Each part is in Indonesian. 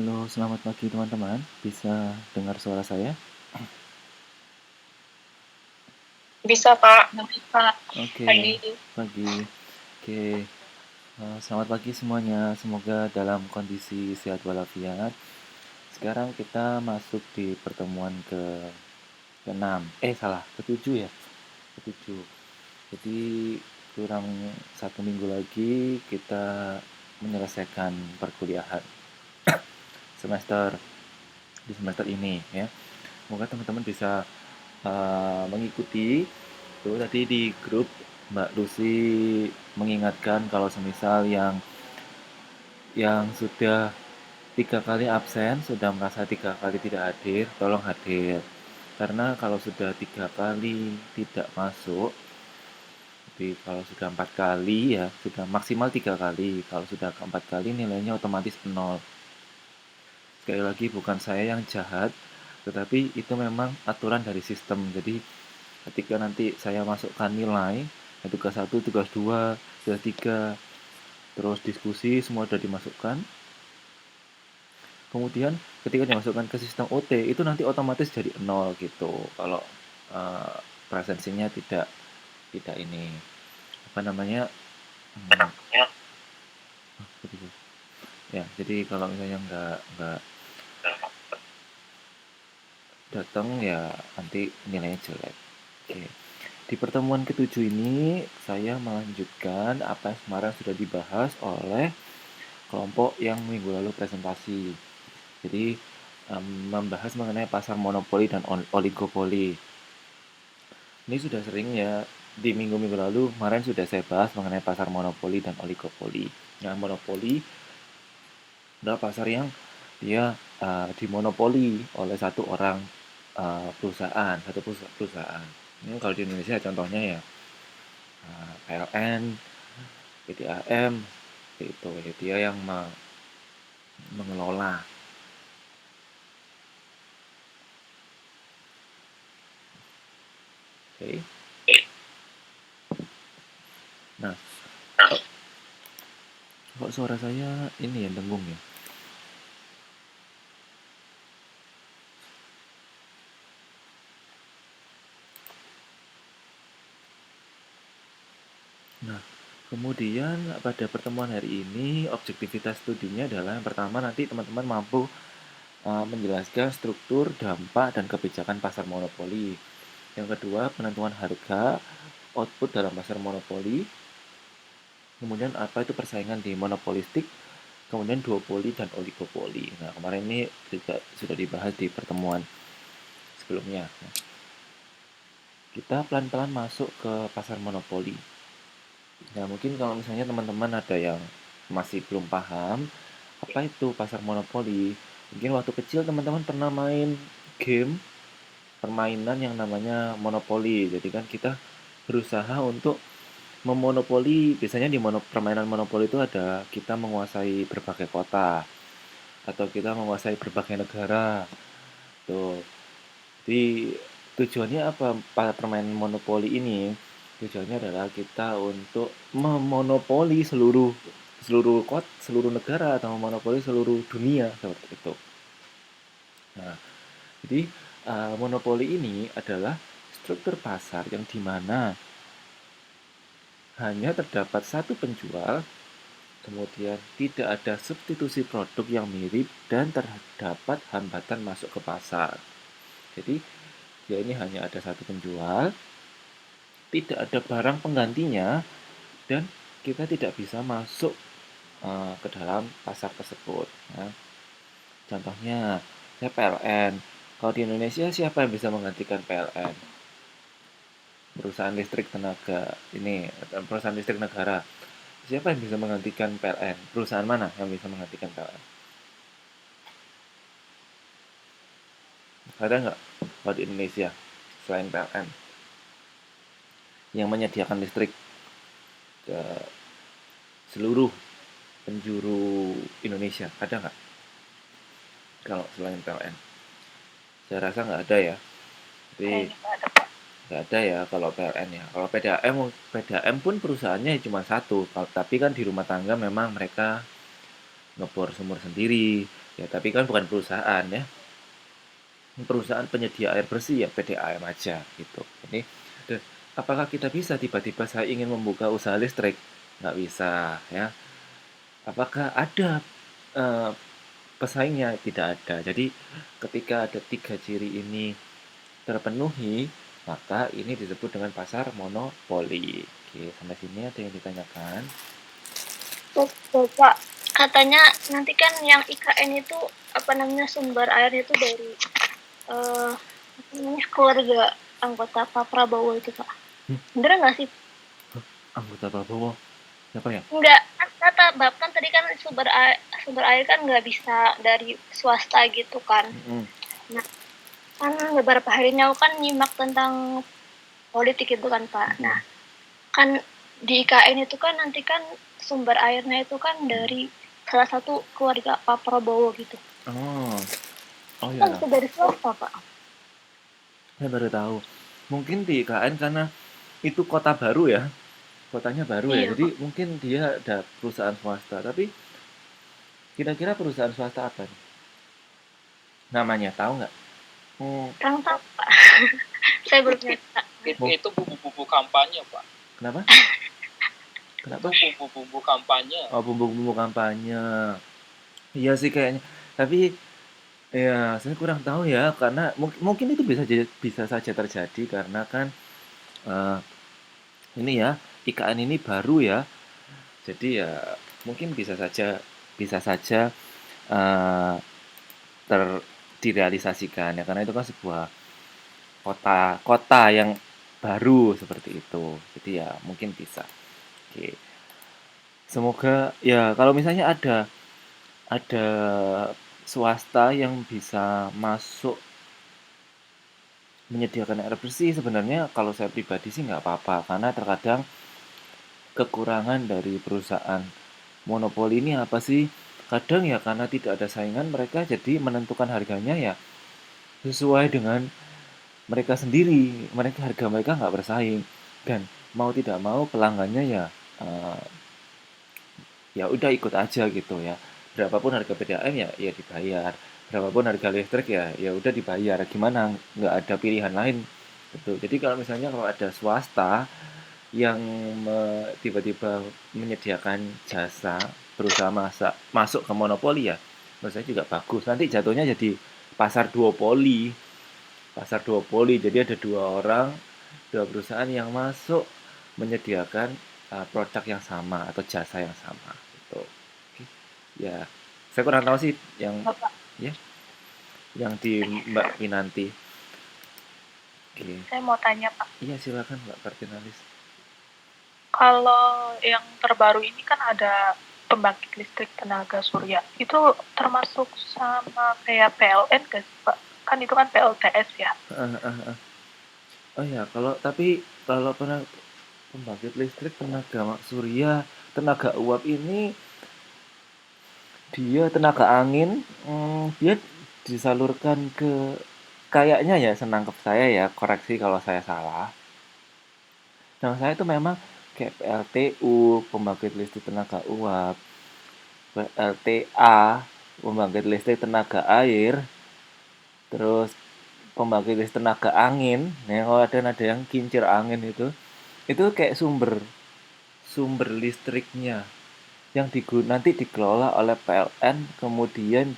Halo, selamat pagi teman-teman. Bisa dengar suara saya? Bisa Pak, bisa Oke, pagi. pagi. Oke, selamat pagi semuanya. Semoga dalam kondisi sehat walafiat. Sekarang kita masuk di pertemuan ke-6. Salah, ke-7 ya. Ke-7. Jadi kurang 1 minggu lagi kita menyelesaikan perkuliahan semester di semester ini ya. Semoga teman-teman bisa mengikuti. Tuh tadi di grup Mbak Lucy mengingatkan kalau semisal yang sudah 3 kali absen, sudah merasa 3 kali tidak hadir, tolong hadir. Karena kalau sudah 3 kali tidak masuk, jadi kalau sudah 4 kali ya, sudah maksimal 3 kali. Kalau sudah keempat kali nilainya otomatis nol. Sekali lagi bukan saya yang jahat, tetapi itu memang aturan dari sistem. Jadi ketika nanti saya masukkan nilai, tugas 1, tugas 2, tugas 3, terus diskusi semua sudah dimasukkan. Kemudian ketika dimasukkan ke sistem OT itu nanti otomatis jadi nol gitu. Kalau uh, presensinya tidak ini apa namanya ya. Jadi kalau misalnya nggak datang ya nanti nilainya jelek. Oke. Di pertemuan ke-7 ini saya melanjutkan apa yang kemarin sudah dibahas oleh kelompok yang minggu lalu presentasi. Jadi membahas mengenai pasar monopoli dan oligopoli. Ini sudah sering ya di minggu-minggu lalu kemarin sudah saya bahas mengenai pasar monopoli dan oligopoli. Nah, monopoli adalah pasar yang dia dimonopoli oleh satu orang perusahaan, satu perusahaan. Ini kalau di Indonesia contohnya ya PLN, PDAM, itu dia yang mengelola. Oke. Nah, kok suara saya ini ya dengung ya? Nah, kemudian pada pertemuan hari ini objektivitas studinya adalah yang pertama nanti teman-teman mampu menjelaskan struktur, dampak, dan kebijakan pasar monopoli. Yang kedua, penentuan harga output dalam pasar monopoli. Kemudian apa itu persaingan di monopolistik, kemudian duopoli dan oligopoli. Nah, kemarin ini juga sudah dibahas di pertemuan sebelumnya. Nah, kita pelan-pelan masuk ke pasar monopoli. Nah, mungkin kalau misalnya teman-teman ada yang masih belum paham, apa itu pasar monopoli? Mungkin waktu kecil teman-teman pernah main game, permainan yang namanya monopoli. Jadi kan kita berusaha untuk memonopoli, biasanya di permainan monopoli itu ada kita menguasai berbagai kota, atau kita menguasai berbagai negara. Tuh. Jadi tujuannya apa pada permainan monopoli ini? Tujuannya adalah kita untuk memonopoli seluruh seluruh seluruh negara atau memonopoli seluruh dunia seperti itu. Nah, jadi monopoli ini adalah struktur pasar yang dimana hanya terdapat satu penjual, kemudian tidak ada substitusi produk yang mirip dan terdapat hambatan masuk ke pasar. Jadi dia ini hanya ada satu penjual, tidak ada barang penggantinya, dan kita tidak bisa masuk ke dalam pasar tersebut. Ya. Contohnya, saya PLN. Kalau di Indonesia siapa yang bisa menggantikan PLN? Perusahaan listrik tenaga ini, perusahaan listrik negara. Siapa yang bisa menggantikan PLN? Perusahaan mana yang bisa menggantikan PLN? Ada nggak kalau di Indonesia selain PLN yang menyediakan listrik ke seluruh penjuru Indonesia? Ada nggak kalau selain PLN? Saya rasa nggak ada ya. Tapi nggak ada ya kalau PLN ya. Kalau PDAM pun perusahaannya cuma satu. Tapi kan di rumah tangga memang mereka ngebor sumur sendiri. Ya, tapi kan bukan perusahaan ya. Perusahaan penyedia air bersih ya PDAM aja gitu. Ini dan apakah kita bisa tiba-tiba saya ingin membuka usaha listrik? Nggak bisa ya. Apakah ada eh, pesaingnya? Tidak ada. Jadi ketika ada tiga ciri ini terpenuhi, maka ini disebut dengan pasar monopoli. Oke, sampai sini ada yang ditanyakan? Bapak, katanya nanti kan yang IKN itu apa namanya sumber airnya itu dari apa namanya keluarga anggota Pak Prabowo itu Pak. Hmm, Bener nggak sih? anggota Prabowo siapa ya? Enggak, kan kata Bapak kan tadi kan sumber air kan nggak bisa dari swasta gitu kan. Mm-mm. Nah, kan beberapa hari ini aku kan nyimak tentang politik itu kan Pak. Mm-mm. Nah, kan di IKN itu kan nanti kan sumber airnya itu kan dari salah satu keluarga Pak Prabowo gitu. Oh, oh Kan ya, bisa dari swasta Pak. saya baru tahu. Mungkin di IKN karena itu kota baru ya, kotanya baru ya. Iya Jadi Pak. mungkin dia ada perusahaan swasta. Tapi kira-kira perusahaan swasta apa nih? Namanya tahu nggak? Hmm, Kurang tahu Pak. Saya belum nyata. Itu bumbu-bumbu kampanye, Pak. kenapa? Kenapa? Itu bumbu-bumbu kampanye. Oh, bumbu-bumbu kampanye. Iya sih kayaknya. Tapi ya saya kurang tahu ya karena mungkin itu bisa saja terjadi karena kan eh, ini ya IKN ini baru ya. Jadi ya mungkin bisa saja eh, ter direalisasikan ya karena itu kan sebuah kota kota yang baru seperti itu. Jadi ya mungkin bisa. Oke. Semoga ya kalau misalnya ada swasta yang bisa masuk menyediakan air bersih sebenarnya kalau saya pribadi sih nggak apa-apa karena terkadang kekurangan dari perusahaan monopoli ini apa sih? Kadang ya karena tidak ada saingan mereka jadi menentukan harganya ya sesuai dengan mereka sendiri. Harga mereka nggak bersaing dan mau tidak mau pelanggannya ya eh, ya udah ikut aja gitu ya. Berapapun harga PDAM ya dibayar. Berapapun harga listrik ya udah dibayar. Gimana? Nggak ada pilihan lain. Betul. Jadi kalau ada swasta yang tiba-tiba menyediakan jasa berusaha masuk ke monopoli ya menurut saya juga bagus nanti jatuhnya jadi pasar duopoli jadi ada dua perusahaan yang masuk menyediakan produk yang sama atau jasa yang sama gitu. Oke. Ya saya kurang tahu sih yang Bapak, ya yang di Mbak Pinanti. Oke. saya mau tanya Pak. Iya silakan Mbak Kartinalis. Kalau yang terbaru ini kan ada pembangkit listrik tenaga surya. Itu termasuk sama kayak PLN nggak sih Pak? Kan itu kan PLTS ya. Oh ya, kalau pernah pembangkit listrik tenaga surya, tenaga uap ini dia tenaga angin, dia disalurkan ke kayaknya ya senangkep saya ya, koreksi kalau saya salah. Nah, saya itu memang kayak PLTU, pembangkit listrik tenaga uap, PLTA, pembangkit listrik tenaga air, terus pembangkit listrik tenaga angin. Nah, kalau ada yang kincir angin itu kayak sumber sumber listriknya yang nanti dikelola oleh PLN kemudian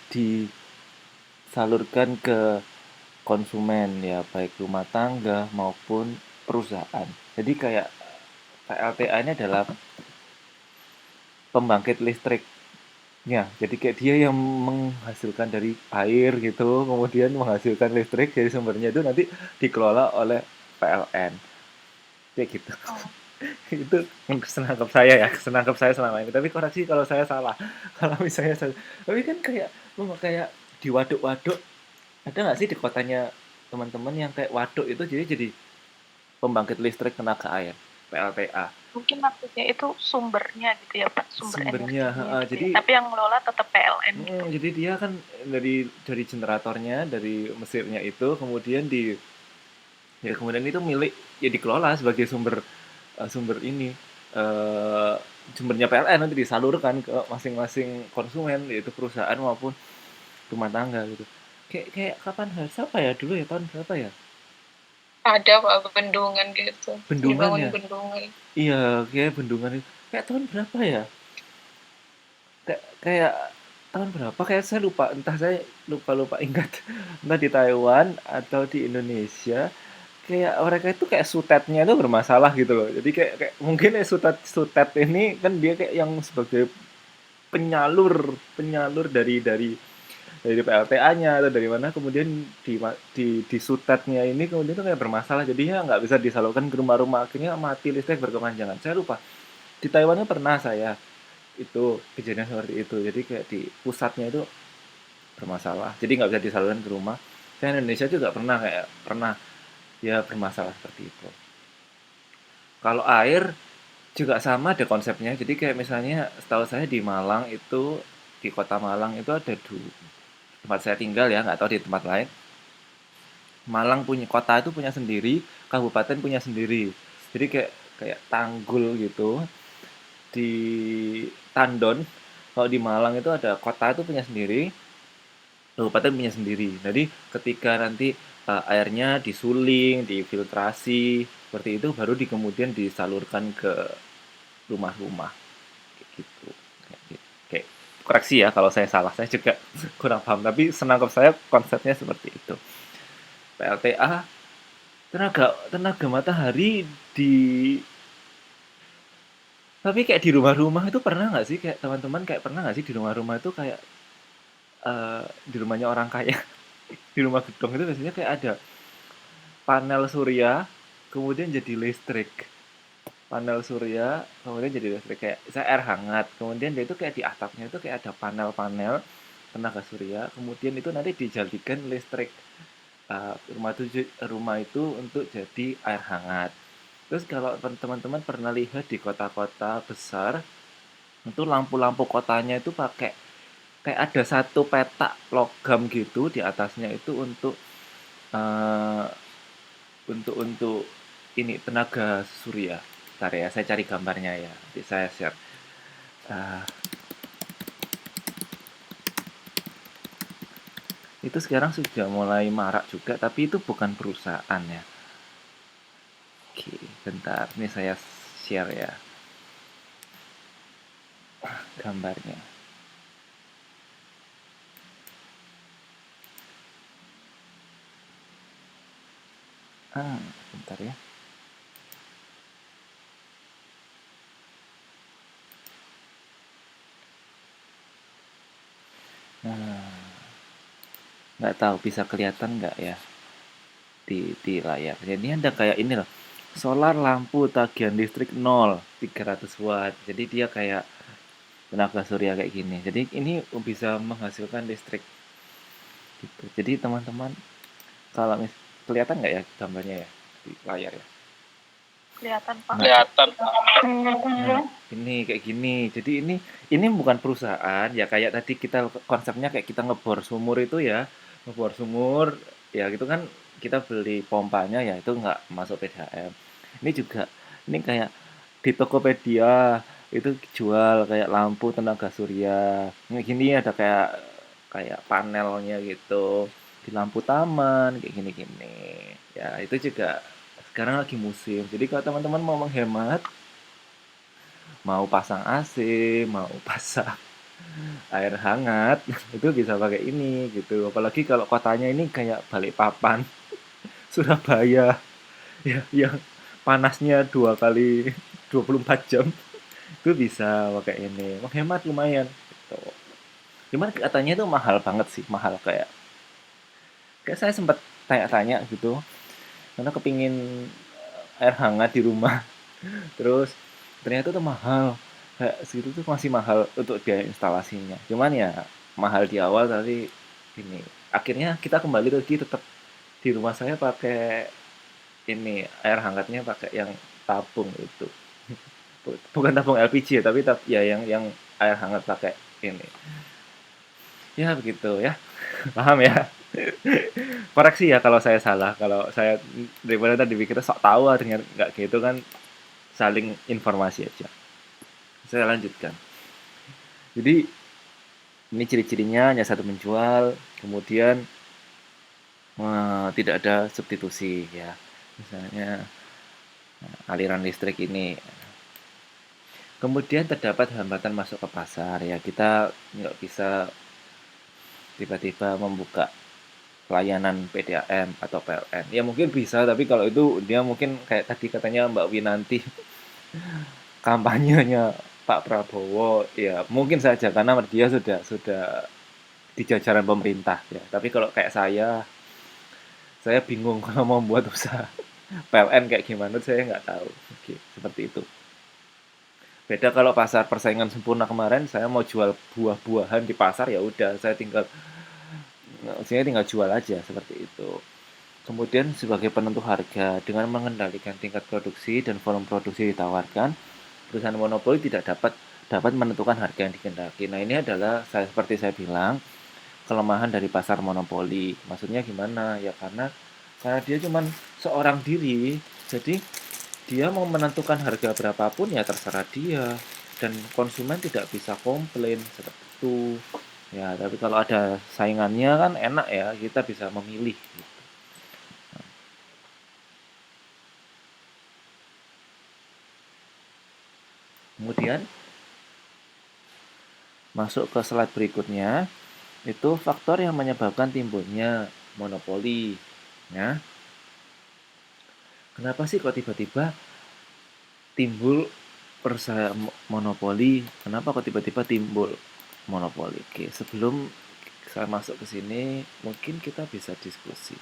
disalurkan ke konsumen ya baik rumah tangga maupun perusahaan. Jadi kayak PLTA ini adalah pembangkit listriknya. Jadi kayak dia yang menghasilkan dari air gitu, kemudian menghasilkan listrik dari sumbernya itu nanti dikelola oleh PLN. Kayak gitu. Oh. Itu senangkap saya ya, senangkap saya selama ini. Tapi koreksi kalau saya salah. Kalau misalnya saya, tapi kan kayak di waduk-waduk ada nggak sih di kotanya teman-teman yang kayak waduk itu jadi pembangkit listrik tenaga air PLTA. Mungkin maksudnya itu sumbernya gitu ya Pak, sumber Sumbernya, energinya gitu jadi ya. Tapi yang ngelola tetap PLN gitu. jadi dia kan dari generatornya dari mesinnya itu kemudian itu milik ya dikelola sebagai sumber ini sumbernya PLN nanti disalurkan ke masing-masing konsumen yaitu perusahaan maupun rumah tangga gitu. Kayak kapan harus apa ya dulu ya, tahun berapa ya? Ada Pak bendungan gitu, Bendungan dibangun ya? bendungan. Iya, kayak bendungan itu. Kayak tahun berapa ya? Kayak tahun berapa? Kayak saya lupa, entah saya lupa ingat. Entah di Taiwan atau di Indonesia, kayak mereka itu kayak sutetnya itu bermasalah gitu loh. Jadi kayak mungkin ya sutet ini kan dia kayak yang sebagai penyalur penyalur dari PLTA-nya atau dari mana kemudian di sutetnya ini kemudian itu kayak bermasalah jadinya nggak bisa disalurkan ke rumah-rumah akhirnya mati listrik berkepanjangan. Saya lupa. Di Taiwannya pernah saya itu kejadian seperti itu. Jadi kayak di pusatnya itu bermasalah. Jadi nggak bisa disalurkan ke rumah. Saya Indonesia juga pernah ya bermasalah seperti itu. Kalau air juga sama ada konsepnya. Jadi kayak misalnya setahu saya di Malang itu di kota Malang itu ada tempat saya tinggal ya, nggak tahu di tempat lain. Malang punya kota itu punya sendiri, kabupaten punya sendiri. Jadi kayak kayak tanggul gitu di Tandon. Kalau di Malang itu ada kota itu punya sendiri, kabupaten punya sendiri. Jadi ketika nanti airnya disuling, difiltrasi seperti itu, baru kemudian disalurkan ke rumah-rumah kayak gitu. Kayak koreksi ya kalau saya salah, saya juga kurang paham. Tapi senangkap saya konsepnya seperti itu. PLTA tenaga tenaga matahari di tapi kayak di rumah-rumah itu pernah nggak sih kayak teman-teman kayak pernah nggak sih di rumah-rumah itu kayak di rumahnya orang kaya di rumah gedung itu biasanya kayak ada panel surya kemudian jadi listrik panel surya kemudian jadi listrik kayak saya air hangat kemudian dia itu kayak di atapnya itu kayak ada panel-panel tenaga surya kemudian itu nanti dijadikan listrik rumah itu untuk jadi air hangat. Terus kalau teman-teman pernah lihat di kota-kota besar itu lampu-lampu kotanya itu pakai kayak ada satu petak logam gitu di atasnya itu eh, untuk ini tenaga surya. Bentar ya, saya cari gambarnya ya. Nanti saya share. Ah, itu sekarang sudah mulai marak juga, tapi itu bukan perusahaan ya. Oke, bentar. Ini saya share ya gambarnya. Bentar ya. Nah, nggak tahu bisa kelihatan nggak ya di layar. Jadi ada kayak ini loh. Solar lampu tagihan listrik 300 watt. Jadi dia kayak tenaga surya kayak gini. Jadi ini bisa menghasilkan listrik gitu. Jadi teman-teman kalau kelihatan nggak ya gambarnya ya di layar ya? Kelihatan Pak. Kelihatan. Nah, ini kayak gini. Jadi ini bukan perusahaan ya kayak tadi kita konsepnya kayak kita ngebor sumur itu ya. Ngebor sumur ya gitu kan kita beli pompanya ya itu nggak masuk PDAM. Ini juga ini kayak di Tokopedia itu jual kayak lampu tenaga surya. Ini gini ada kayak kayak panelnya gitu di lampu taman kayak gini-gini. Ya, itu juga sekarang lagi musim. Jadi kalau teman-teman mau menghemat mau pasang AC, mau pasang air hangat, itu bisa pakai ini gitu. Apalagi kalau kotanya ini kayak Balikpapan, Surabaya, ya yang panasnya 2 kali 24 jam, itu bisa pakai ini. Menghemat lumayan. Gitu. Cuman katanya itu mahal banget sih, mahal kayak saya sempat tanya-tanya gitu, karena kepingin air hangat di rumah. Terus ternyata tuh mahal kayak segitu tuh masih mahal untuk biaya instalasinya cuman ya mahal di awal tapi ini akhirnya kita kembali lagi tetap di rumah saya pakai ini air hangatnya pakai yang tabung itu bukan tabung LPG ya tapi ya yang air hangat pakai ini ya begitu ya paham ya koreksi ya kalau saya salah kalau saya daripada tadi dipikir sok tahu ternyata nggak gitu kan saling informasi aja saya lanjutkan jadi Ini ciri-cirinya hanya satu menjual, kemudian tidak ada substitusi ya. Misalnya aliran listrik ini. Kemudian terdapat hambatan masuk ke pasar ya, kita nggak bisa tiba-tiba membuka pelayanan PDAM atau PLN. Ya mungkin bisa, tapi kalau itu dia mungkin kayak tadi katanya Mbak Winanti kampanyenya Pak Prabowo, ya mungkin saja karena dia sudah di jajaran pemerintah ya. Tapi kalau kayak saya bingung kalau mau buat usaha PLN kayak gimana, saya nggak tahu. Oke, seperti itu. Beda kalau pasar persaingan sempurna kemarin, saya mau jual buah-buahan di pasar ya udah, saya tinggal jual aja seperti itu. Kemudian sebagai penentu harga, dengan mengendalikan tingkat produksi dan volume produksi ditawarkan, perusahaan monopoli tidak dapat menentukan harga yang dikehendaki. Nah, ini adalah seperti saya bilang, kelemahan dari pasar monopoli. Maksudnya gimana? Ya karena dia cuma seorang diri, jadi dia mau menentukan harga berapapun ya terserah dia, dan konsumen tidak bisa komplain seperti itu. Ya, tapi kalau ada saingannya kan enak ya, kita bisa memilih gitu. Kemudian masuk ke slide berikutnya, itu faktor yang menyebabkan timbulnya monopoli. Ya, kenapa sih kok tiba-tiba timbul monopoli? Kenapa kok tiba-tiba timbul monopoli? Oke, sebelum saya masuk ke sini, mungkin kita bisa diskusi.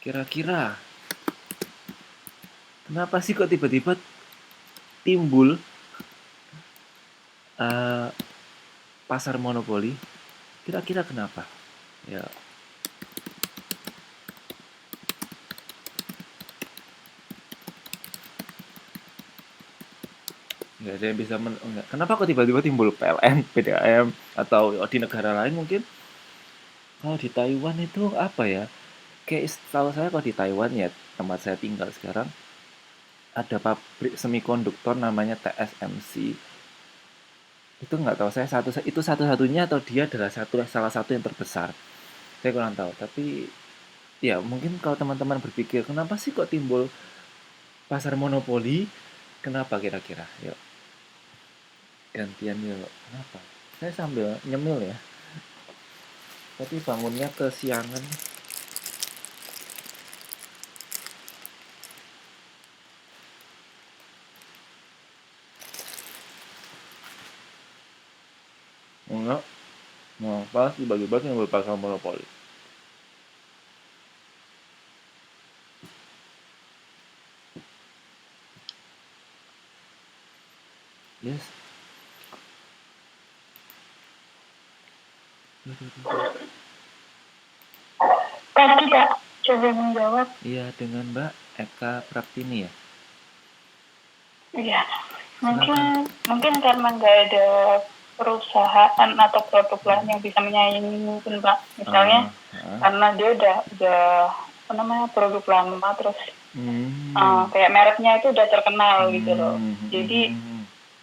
Kira-kira kenapa sih kok tiba-tiba timbul pasar monopoli? Kira-kira kenapa? Ya, nggak ada yang bisa enggak. Kenapa kok tiba-tiba timbul PLN, PDAM, atau di negara lain mungkin? Kalau di Taiwan itu apa ya? Kayak tahu saya kalau di Taiwan ya, tempat saya tinggal sekarang, ada pabrik semikonduktor namanya TSMC. Itu nggak tahu saya itu satu-satunya atau dia adalah salah satu yang terbesar. Saya kurang tahu, tapi ya mungkin kalau teman-teman berpikir kenapa sih kok timbul pasar monopoli? Kenapa kira-kira? Yuk, gantian yuk. Kenapa? Saya sambil nyemil ya. Tapi bangunnya kesiangan. Enggak. Nah, pas tiba-tiba timbul pasar monopoli. Yes. Saya tidak coba menjawab. Iya, dengan Mbak Eka Praptini ya. Iya, mungkin karena nggak ada perusahaan atau produk lain yang bisa menyaingi mungkin Pak. Misalnya karena dia udah apa namanya produk lama terus kayak mereknya itu udah terkenal gitu loh. Jadi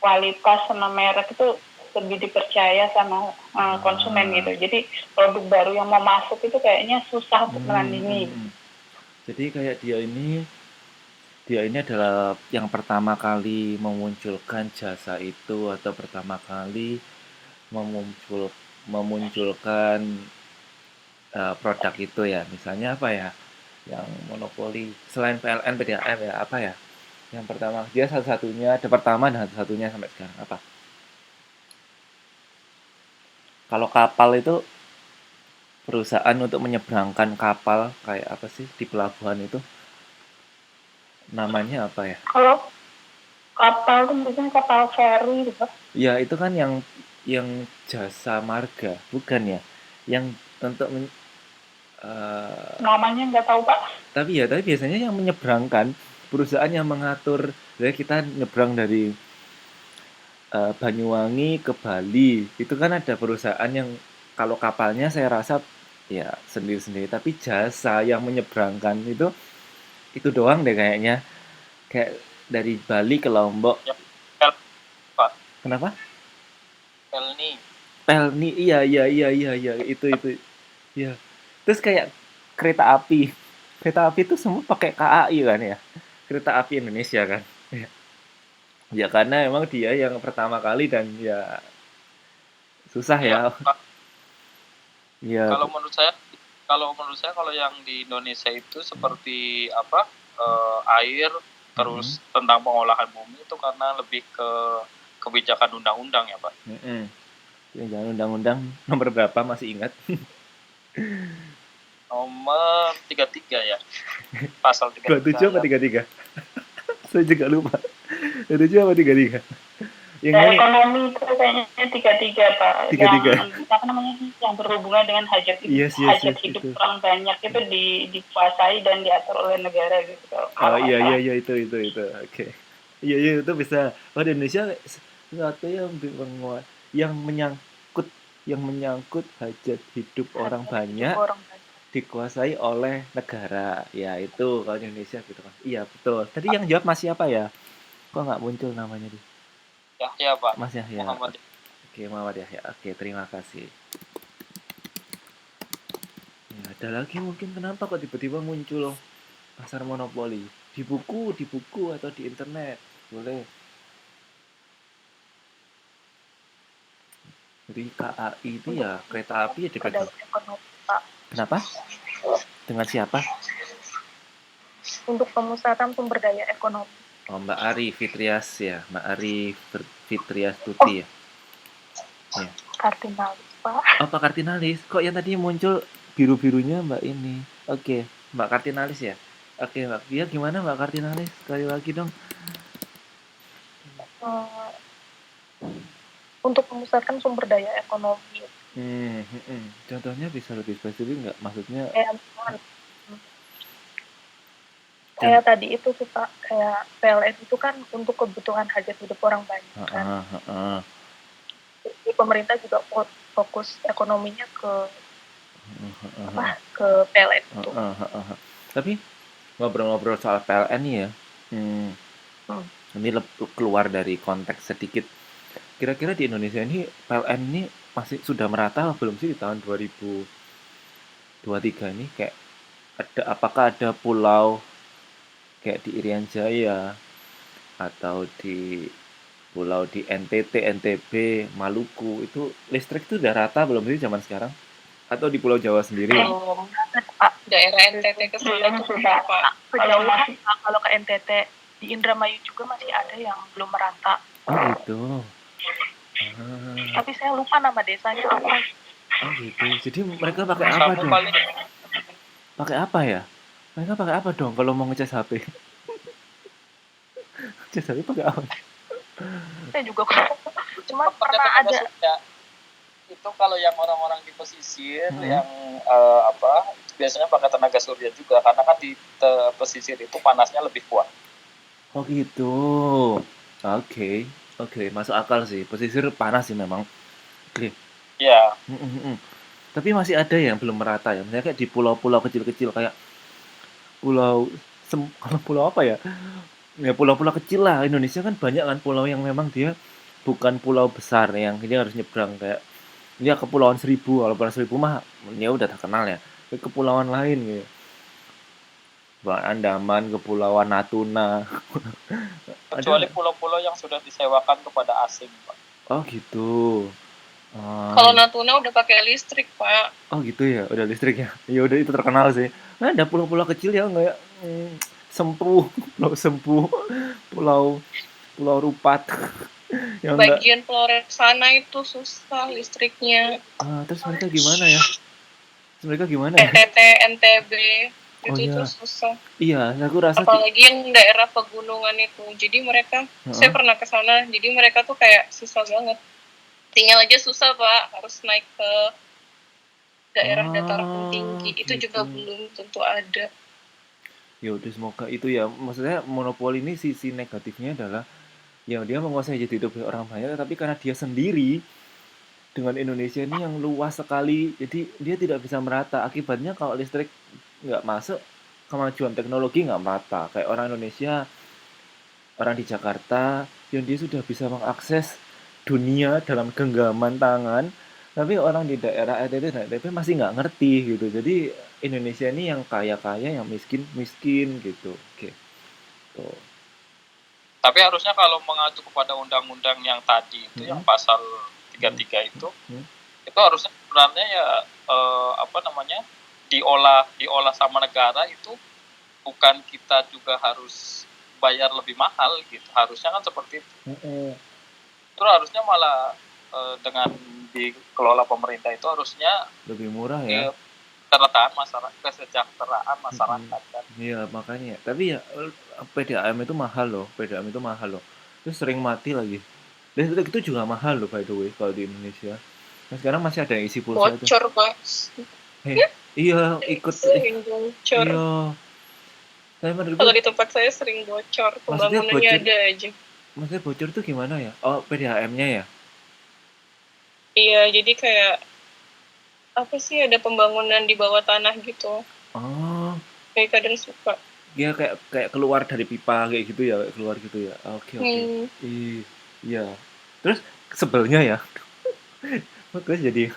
kualitas sama merek itu lebih dipercaya sama konsumen gitu. Jadi produk baru yang mau masuk itu kayaknya susah untuk menandingi. Jadi kayak dia ini adalah yang pertama kali memunculkan jasa itu, atau pertama kali memunculkan produk itu ya. Misalnya apa ya? Yang monopoli selain PLN, PDAM ya, apa ya? Yang pertama, dia satu-satunya, ada pertama dan satu-satunya sampai sekarang apa? Kalau kapal itu perusahaan untuk menyeberangkan kapal kayak apa sih di pelabuhan itu? Namanya apa ya? Kalau kapal itu mungkin kapal feri gitu. Ya, itu kan yang jasa marga, bukan ya? Yang untuk namanya nggak tahu Pak. Tapi biasanya yang menyeberangkan, perusahaan yang mengatur, jadi kita nyebrang dari Banyuwangi ke Bali, itu kan ada perusahaan yang kalau kapalnya saya rasa ya sendiri-sendiri, tapi jasa yang menyeberangkan itu doang deh kayaknya. Kayak dari Bali ke Lombok. Ya, Pak. Kenapa? Pelni. Pelni, iya, itu, ya. Terus kayak kereta api itu semua pakai KAI kan ya, kereta api Indonesia kan, ya. Ya karena emang dia yang pertama kali dan ya susah Ya, ya, ya. kalau menurut saya kalau yang di Indonesia itu seperti apa, air, terus tentang pengolahan bumi itu karena lebih ke kebijakan undang-undang ya Pak. Jangan undang-undang nomor berapa masih ingat? Nomor 33 ya, pasal 27 33 apa ya. 33? Saya juga lupa. 27 apa 33? Yang Ya, mana? ekonomi itu kayaknya 33 Pak. 33. Yang apa namanya? Yang berhubungan dengan hajat Yes, hidup itu. orang banyak itu dikuasai dan diatur oleh negara gitu. Oh iya itu. Oke. Iya itu bisa. Oh di Indonesia sesuatu yang menyangkut hajat hidup orang banyak dikuasai oleh negara. Ya itu kalau di Indonesia gitu kan. Iya betul. Tadi yang jawab Mas siapa ya? Kok nggak muncul namanya di? Ya Pak. Mas Yahya. Muhammad. Oke, Muhammad Yahya. Oke, terima kasih. Ya, ada lagi mungkin kenapa kok tiba-tiba muncul pasar monopoli di buku atau di internet boleh. Jadi KAI itu ya kereta api ya dipegang. Kenapa? Dengan siapa? Untuk pemusatan sumber daya ekonomi. Oh, Mbak Ari Fitrias ya, Mbak Ari Fitrias Tuti ya. Ya. Kardinalis Pak. Oh, Pak Kartinalis. Kok yang tadi muncul biru-birunya Mbak ini? Oke, Mbak Kartinalis ya. Oke, Mbak. Ya gimana Mbak Kartinalis? Sekali lagi dong. Untuk memusatkan sumber daya ekonomi. Contohnya bisa lebih spesifik nggak? Maksudnya? Kayak tadi itu sih Pak, kayak PLN itu kan untuk kebutuhan hajat hidup orang banyak kan. Jadi pemerintah juga fokus ekonominya ke ke PLN itu. Tapi ngobrol-ngobrol soal PLN ya, ini keluar dari konteks sedikit. Kira-kira di Indonesia ini PLN ini masih sudah merata belum sih di tahun 2023 ini? Kayak apakah ada pulau kayak di Irian Jaya atau di pulau di NTT, NTB, Maluku itu listrik itu udah rata belum sih zaman sekarang? Atau di Pulau Jawa sendiri? Daerah NTT ke sana tuh Pak. Kalau ke NTT di Indramayu juga masih ada yang belum merata. Oh gitu. Tapi saya lupa nama desanya apa. Oh gitu. Jadi mereka pakai apa dong? Pakai apa ya? Mereka pakai apa dong kalau mau ngecas HP? Ngecas HP pakai apa? Saya juga cuma pernah ada. Itu kalau yang orang-orang di pesisir yang biasanya pakai tenaga surya juga karena kan di pesisir itu panasnya lebih kuat. Oh gitu. Oke, masuk akal sih. Pesisir panas sih memang. Oke. Iya. Tapi masih ada yang belum merata ya. Misalnya kayak di pulau-pulau kecil-kecil kayak pulau apa ya? Ya pulau-pulau kecil lah. Indonesia kan banyak kan pulau yang memang dia bukan pulau besar yang dia harus nyebrang kayak ya Kepulauan Seribu. Kalau Kepulauan Seribu mah ya udah terkenal ya. Kepulauan lain gitu. Andaman, Kepulauan Natuna. Kecuali pulau-pulau yang sudah disewakan kepada asing, Pak. Oh gitu. Kalau Natuna udah pakai listrik, Pak. Oh gitu ya, udah listrik ya. Ya udah itu terkenal sih. Nah, ada pulau-pulau kecil ya kayak Sempu, Pulau Sempu, Pulau Rupat. Yang bagian Flores sana itu susah listriknya. Terus mereka gimana ya? NTT, NTB itu susah. Iya, aku rasa. Apalagi yang daerah pegunungan itu. Jadi mereka, saya pernah ke sana. Jadi mereka tuh kayak susah banget. Sinyal aja susah Pak, harus naik ke daerah dataran tinggi. Itu gitu. Juga belum tentu ada. Ya udah semoga itu ya. Maksudnya monopoli ini sisi negatifnya adalah ya dia menguasai jadi hidup orang banyak, tapi karena dia sendiri dengan Indonesia ini yang luas sekali, jadi dia tidak bisa merata. Akibatnya kalau listrik nggak masuk, kemajuan teknologi nggak merata. Kayak orang Indonesia, orang di Jakarta, yang dia sudah bisa mengakses dunia dalam genggaman tangan, Tapi orang di daerah NTT dan NTB masih nggak ngerti gitu. Jadi Indonesia ini yang kaya-kaya, yang miskin-miskin gitu. Oke. Tuh. Tapi harusnya kalau mengacu kepada undang-undang yang tadi itu, yang pasal 33 itu harusnya sebenarnya ya diolah sama negara itu, bukan kita juga harus bayar lebih mahal gitu. Harusnya kan seperti itu. Terus harusnya malah dengan dikelola pemerintah itu harusnya lebih murah ya. Kesejahteraan masyarakat kan. Iya makanya. Tapi ya PDAM itu mahal loh. PDAM itu mahal loh. Terus sering mati lagi. Dan itu juga mahal loh by the way kalau di Indonesia. Nah, sekarang masih ada yang isi pulsa itu. Bocor Pak. Iya ikut. Sering bocor. Iya. Kalau di tempat saya sering bocor, pembangunannya ada aja. Maksudnya bocor tuh gimana ya? Oh, PDAM-nya ya? Iya, jadi kayak apa sih, ada pembangunan di bawah tanah gitu. Oh. Kayak kadang suka. Dia kayak keluar dari pipa kayak gitu ya, kayak keluar gitu ya. Oke. Iya. Terus sebelnya ya. Terus jadi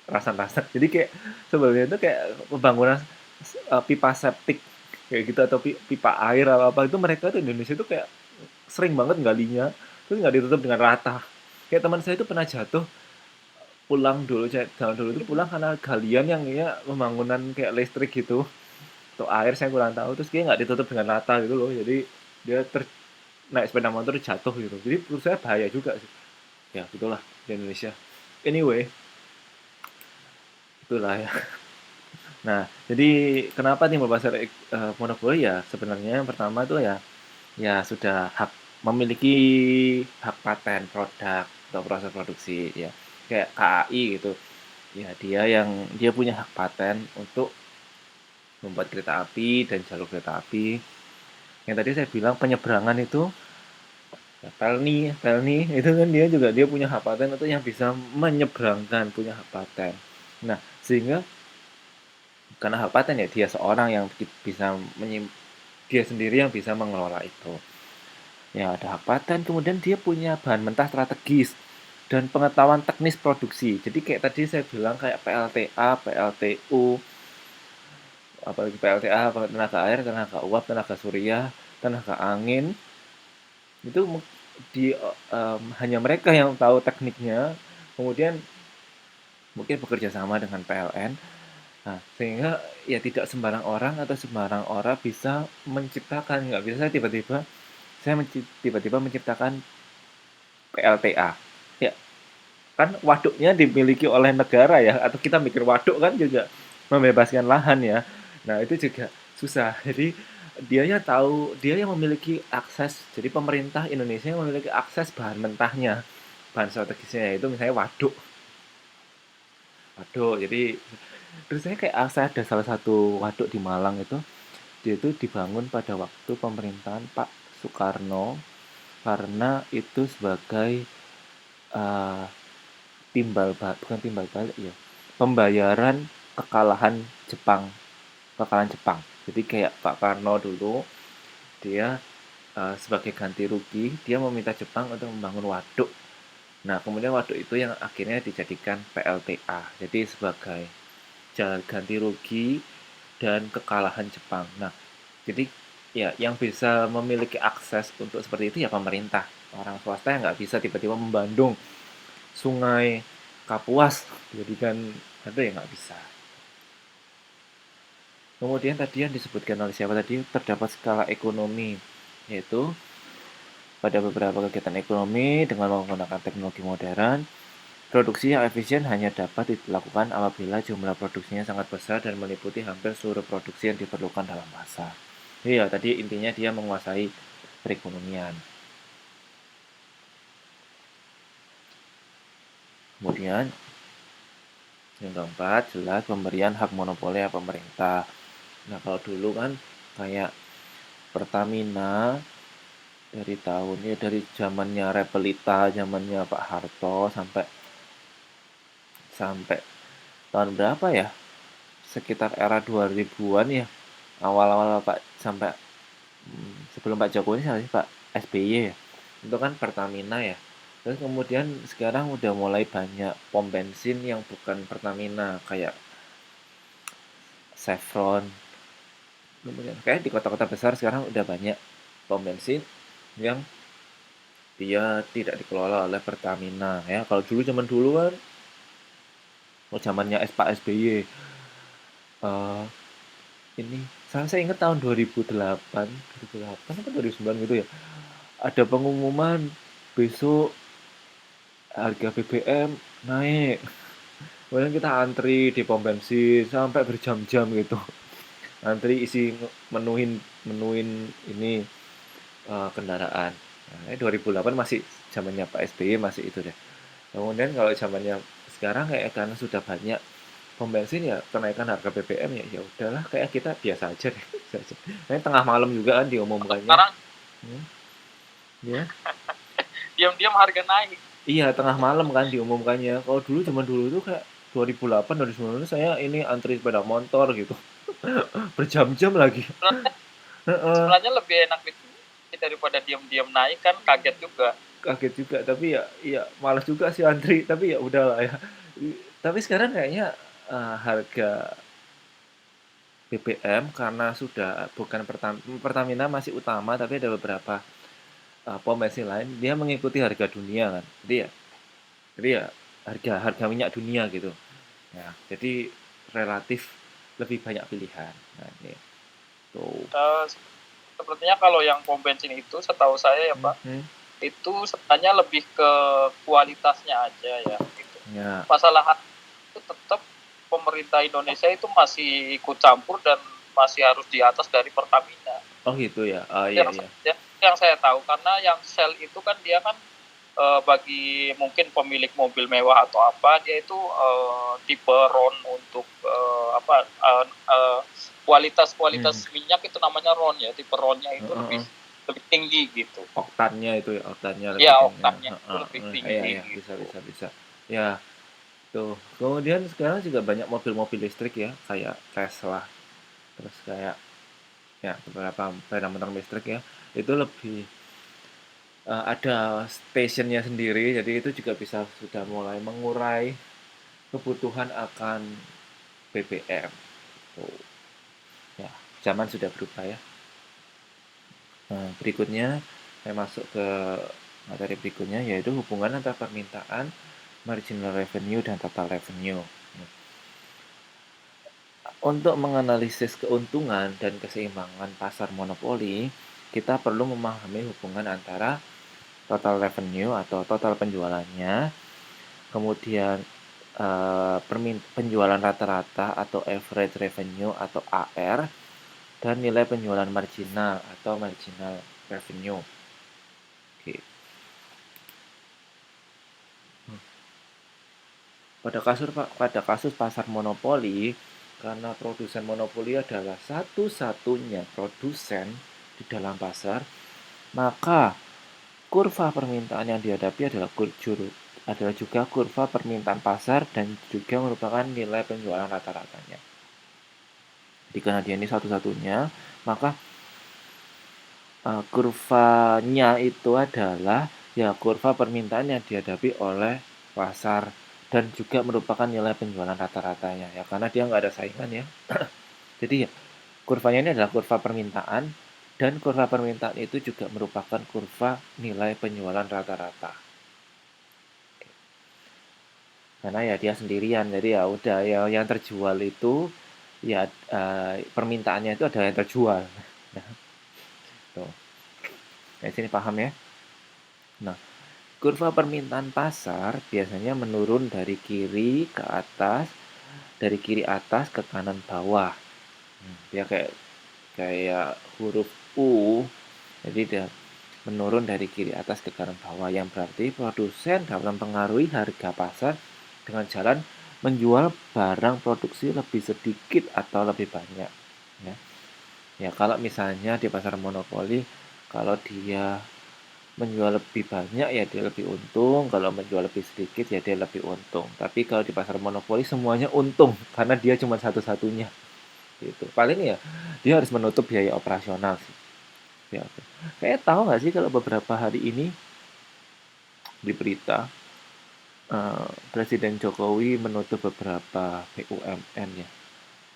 rasan-rasan. Jadi kayak sebelnya itu kayak pembangunan pipa septik kayak gitu atau pipa air atau apa itu, mereka tuh Indonesia tuh kayak sering banget galinya, terus nggak ditutup dengan rata. Kayak teman saya itu pernah jatuh pulang dulu itu pulang karena galian yang ya pembangunan kayak listrik gitu atau air, saya kurang tahu, terus dia nggak ditutup dengan rata gitu loh, jadi dia naik sepeda motor jatuh gitu. Jadi menurut saya bahaya juga sih ya, gitulah di Indonesia. Anyway, itulah ya. Nah, jadi kenapa timbul pasar monopoli ya? Sebenarnya yang pertama itu ya sudah memiliki hak paten produk atau proses produksi ya. Kayak KAI gitu. Ya, dia punya hak paten untuk membuat kereta api dan jalur kereta api. Yang tadi saya bilang penyeberangan itu ya, Pelni itu kan dia punya hak paten untuk yang bisa menyeberangkan, punya hak paten. Nah, sehingga karena hak paten ya dia seorang yang bisa dia sendiri yang bisa mengelola itu. Ya ada hak paten, kemudian dia punya bahan mentah strategis dan pengetahuan teknis produksi. Jadi kayak tadi saya bilang kayak PLTA, PLTU, apalagi PLTA, tenaga air, tenaga uap, tenaga surya, tenaga angin, itu hanya mereka yang tahu tekniknya. Kemudian mungkin bekerja sama dengan PLN. Nah, sehingga ya tidak sembarang orang atau sembarang orang bisa menciptakan, nggak bisa tiba-tiba menciptakan PLTA. Ya, kan waduknya dimiliki oleh negara ya, atau kita mikir waduk kan juga membebaskan lahan ya. Nah, itu juga susah. Jadi dia yang memiliki akses. Jadi pemerintah Indonesia yang memiliki akses bahan mentahnya, bahan strategisnya, yaitu misalnya waduk. Jadi terus saya ada salah satu waduk di Malang itu, dia itu dibangun pada waktu pemerintahan Pak Soekarno karena itu sebagai bukan timbal balik ya, pembayaran kekalahan Jepang. Jadi kayak Pak Karno dulu dia sebagai ganti rugi dia meminta Jepang untuk membangun waduk. Nah, kemudian waduk itu yang akhirnya dijadikan PLTA. Jadi sebagai ganti rugi dan kekalahan Jepang. Nah, jadi ya yang bisa memiliki akses untuk seperti itu ya pemerintah. Orang swasta yang nggak bisa tiba-tiba membandung sungai Kapuas dijadikan ada yang nggak bisa. Kemudian tadi yang disebutkan oleh siapa tadi, terdapat skala ekonomi, yaitu pada beberapa kegiatan ekonomi dengan menggunakan teknologi modern, produksi yang efisien hanya dapat dilakukan apabila jumlah produksinya sangat besar dan meliputi hampir seluruh produksi yang diperlukan dalam pasar. Iya, tadi intinya dia menguasai perekonomian. Kemudian yang keempat, jelas pemberian hak monopoli pemerintah. Nah, kalau dulu kan kayak Pertamina dari zamannya Repelita, zamannya Pak Harto sampai tahun berapa ya? Sekitar era 2000-an ya. Awal-awal Pak sampai sebelum Pak Jokowi sih Pak SBY ya. Itu kan Pertamina ya. Terus kemudian sekarang udah mulai banyak pom bensin yang bukan Pertamina kayak Chevron. Kemudian kayak di kota-kota besar sekarang udah banyak pom bensin yang dia tidak dikelola oleh Pertamina ya. Kalau dulu zaman dulu kan, zamannya Pak SBY, ini saya ingat tahun 2008 atau 2009 gitu ya. Ada pengumuman besok harga BBM naik. Kemudian kita antri di pom bensin sampai berjam-jam gitu. Antri isi menuin menuin ini kendaraan. Nah, 2008 masih zamannya Pak SBY masih itu deh. Kemudian kalau zamannya sekarang kayak karena sudah banyak pom bensin ya kenaikan harga BBM ya ya udahlah kayak kita biasa aja deh. Ini tengah malam juga kan diumumkannya. Sekarang Ya. diam-diam harga naik. Iya, tengah malam kan diumumkannya. Kalau dulu zaman dulu tuh kayak 2008 2009 saya ini antri sepeda motor gitu. Berjam-jam lagi. Sebenarnya lebih enak daripada diam-diam naik kan, kaget juga. Kaget juga, tapi ya malas juga sih antri, tapi ya udahlah ya. Tapi sekarang kayaknya harga BBM karena sudah bukan Pertamina masih utama, tapi ada beberapa pom bensin lain dia mengikuti harga dunia kan. Jadi ya harga minyak dunia gitu. Ya, jadi relatif lebih banyak pilihan. Nah, ini tuh. Sepertinya kalau yang pom bensin itu setahu saya ya Pak, itu sebenarnya lebih ke kualitasnya aja ya. Gitu. Ya. Masalah itu tetap pemerintah Indonesia itu masih ikut campur dan masih harus di atas dari Pertamina. Oh gitu ya. Iya. Yang saya tahu karena yang Shell itu kan dia kan bagi mungkin pemilik mobil mewah atau apa dia itu tipe RON untuk kualitas minyak itu namanya RON ya, tipe RON-nya itu lebih tinggi gitu. Oktannya itu ya, oktannya lebih tinggi. Oktannya itu lebih tinggi. Iya, gitu. bisa. Ya, tuh. Kemudian sekarang juga banyak mobil-mobil listrik ya, kayak Tesla. Terus kayak ya beberapa sepeda motor listrik ya, itu lebih ada stationnya sendiri, jadi itu juga bisa sudah mulai mengurai kebutuhan akan BBM. Tuh. Ya, zaman sudah berubah ya. Nah, berikutnya saya masuk ke materi berikutnya yaitu hubungan antara permintaan, marginal revenue, dan total revenue. Untuk menganalisis keuntungan dan keseimbangan pasar monopoli, kita perlu memahami hubungan antara total revenue atau total penjualannya, kemudian penjualan rata-rata atau average revenue atau AR, dan nilai penjualan marginal atau marginal revenue. Oke. Pada kasus pasar monopoli, karena produsen monopoli adalah satu-satunya produsen di dalam pasar, maka kurva permintaan yang dihadapi adalah juga kurva permintaan pasar dan juga merupakan nilai penjualan rata-ratanya. Jadi karena dia ini satu-satunya, maka kurvanya itu adalah ya kurva permintaan yang dihadapi oleh pasar dan juga merupakan nilai penjualan rata-ratanya ya karena dia nggak ada saingan ya. Jadi ya kurvanya ini adalah kurva permintaan dan kurva permintaan itu juga merupakan kurva nilai penjualan rata-rata. Karena ya dia sendirian jadi ya udah ya yang terjual itu ya permintaannya itu adalah yang terjual. Tuh. Kayak sini paham ya? Nah, kurva permintaan pasar biasanya menurun dari kiri atas ke kanan bawah. Dia kayak huruf U, jadi dia menurun dari kiri atas ke kanan bawah, yang berarti produsen dapat mempengaruhi harga pasar dengan jalan menjual barang produksi lebih sedikit atau lebih banyak. Ya kalau misalnya di pasar monopoli, kalau dia menjual lebih banyak ya dia lebih untung, kalau menjual lebih sedikit ya dia lebih untung. Tapi kalau di pasar monopoli semuanya untung karena dia cuma satu-satunya. Gitu. Paling ya dia harus menutup biaya operasional sih. Ya, kayak tahu nggak sih kalau beberapa hari ini di berita Presiden Jokowi menutup beberapa BUMN ya,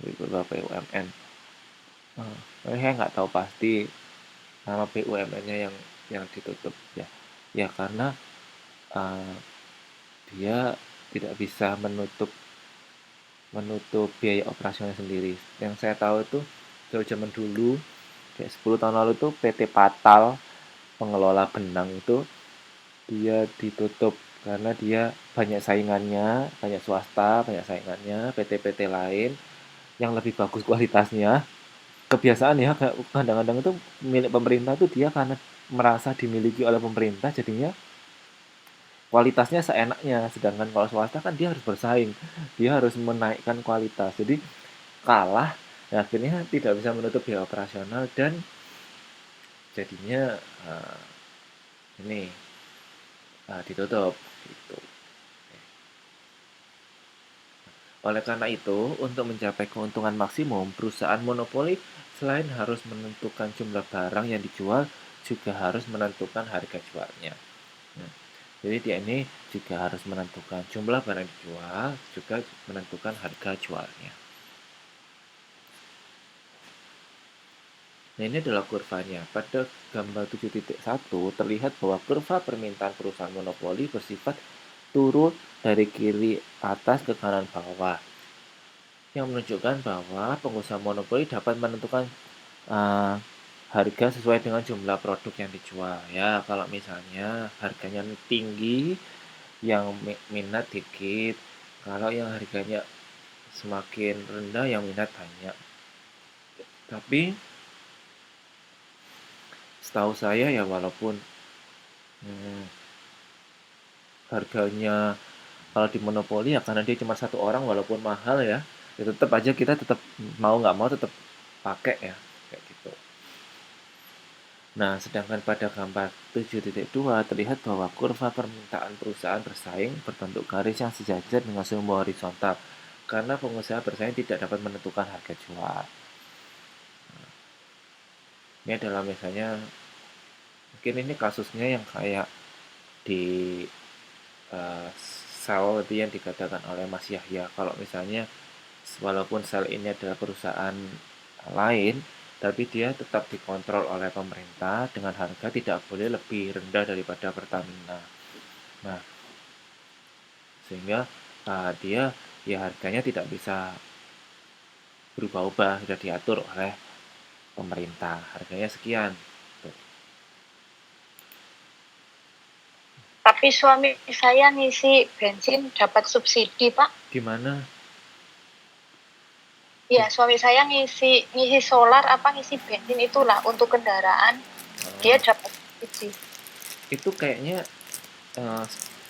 beberapa BUMN. Saya nggak tahu pasti nama BUMN-nya yang ditutup ya, ya karena dia tidak bisa menutup biaya operasional sendiri. Yang saya tahu itu dari zaman dulu kayak 10 tahun lalu tuh PT Patal pengelola benang itu dia ditutup karena dia banyak saingannya, banyak swasta, banyak saingannya, PT-PT lain yang lebih bagus kualitasnya. Kebiasaan ya, kadang-kadang itu milik pemerintah tuh dia karena merasa dimiliki oleh pemerintah jadinya kualitasnya seenaknya. Sedangkan kalau swasta kan dia harus bersaing, dia harus menaikkan kualitas. Jadi kalah, ya akhirnya tidak bisa menutup biaya operasional dan jadinya ini ditutup gitu. Oleh karena itu, untuk mencapai keuntungan maksimum, perusahaan monopoli selain harus menentukan jumlah barang yang dijual, juga harus menentukan harga jualnya. Jadi dia ini juga harus menentukan jumlah barang yang dijual, juga menentukan harga jualnya. Nah, ini adalah kurvanya. Pada gambar 7.1 terlihat bahwa kurva permintaan perusahaan monopoli bersifat turun dari kiri atas ke kanan bawah, yang menunjukkan bahwa pengusaha monopoli dapat menentukan harga sesuai dengan jumlah produk yang dijual. Ya, kalau misalnya harganya tinggi, yang minat dikit. Kalau yang harganya semakin rendah, yang minat banyak. Tapi setahu saya ya walaupun harganya kalau di monopoli ya karena dia cuma satu orang walaupun mahal ya tetap aja kita tetap mau nggak mau tetap pakai ya kayak gitu. Nah, sedangkan pada gambar 7.2 terlihat bahwa kurva permintaan perusahaan bersaing berbentuk garis yang sejajar dengan sumbu horizontal karena pengusaha bersaing tidak dapat menentukan harga jual. Ini adalah misalnya mungkin ini kasusnya yang kayak di sel itu yang dikatakan oleh Mas Yahya. Kalau misalnya walaupun sel ini adalah perusahaan lain, tapi dia tetap dikontrol oleh pemerintah dengan harga tidak boleh lebih rendah daripada Pertamina. Nah, sehingga dia ya harganya tidak bisa berubah-ubah, sudah diatur oleh pemerintah. Harganya sekian. Tapi suami saya ngisi bensin dapat subsidi, Pak. Gimana? Ya, suami saya ngisi solar apa ngisi bensin itulah untuk kendaraan. Dia dapat subsidi. Itu kayaknya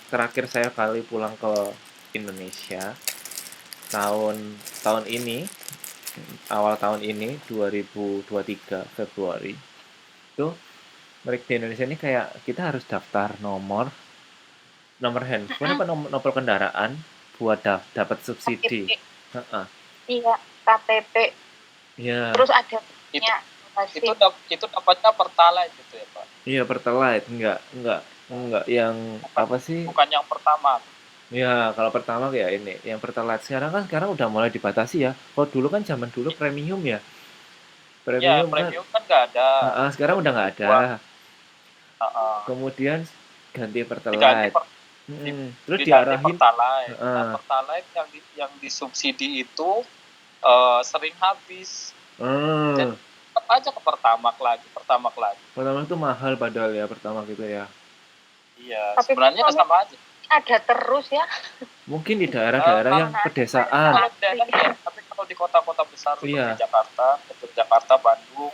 terakhir saya kali pulang ke Indonesia tahun ini, awal tahun ini 2023 Februari. Itu mereka di Indonesia ini kayak kita harus daftar nomor handphone apa nomor kendaraan buat dapat subsidi. Iya, KTP. Iya. Terus ada itu dapatnya Pertalite gitu ya, Pak? Iya, Pertalite. Enggak yang apa sih? Bukan yang pertama. Ya, kalau pertama kayak ini, yang Pertalite sekarang udah mulai dibatasi ya. Kalau dulu kan zaman dulu premium ya. Premium kan nggak ada. Sekarang udah nggak ada. Kemudian ganti Pertalite. Terus diarahin Pertalite. Nah, Pertalite yang disubsidi itu sering habis. Dan tetap aja ke Pertamax lagi. Pertamax itu mahal padahal ya Pertamax gitu ya. Iya, tapi sebenarnya sama aja. Ada terus ya. Mungkin di daerah-daerah yang pedesaan. Tapi kalau di kota-kota besar seperti Jakarta, Bandung,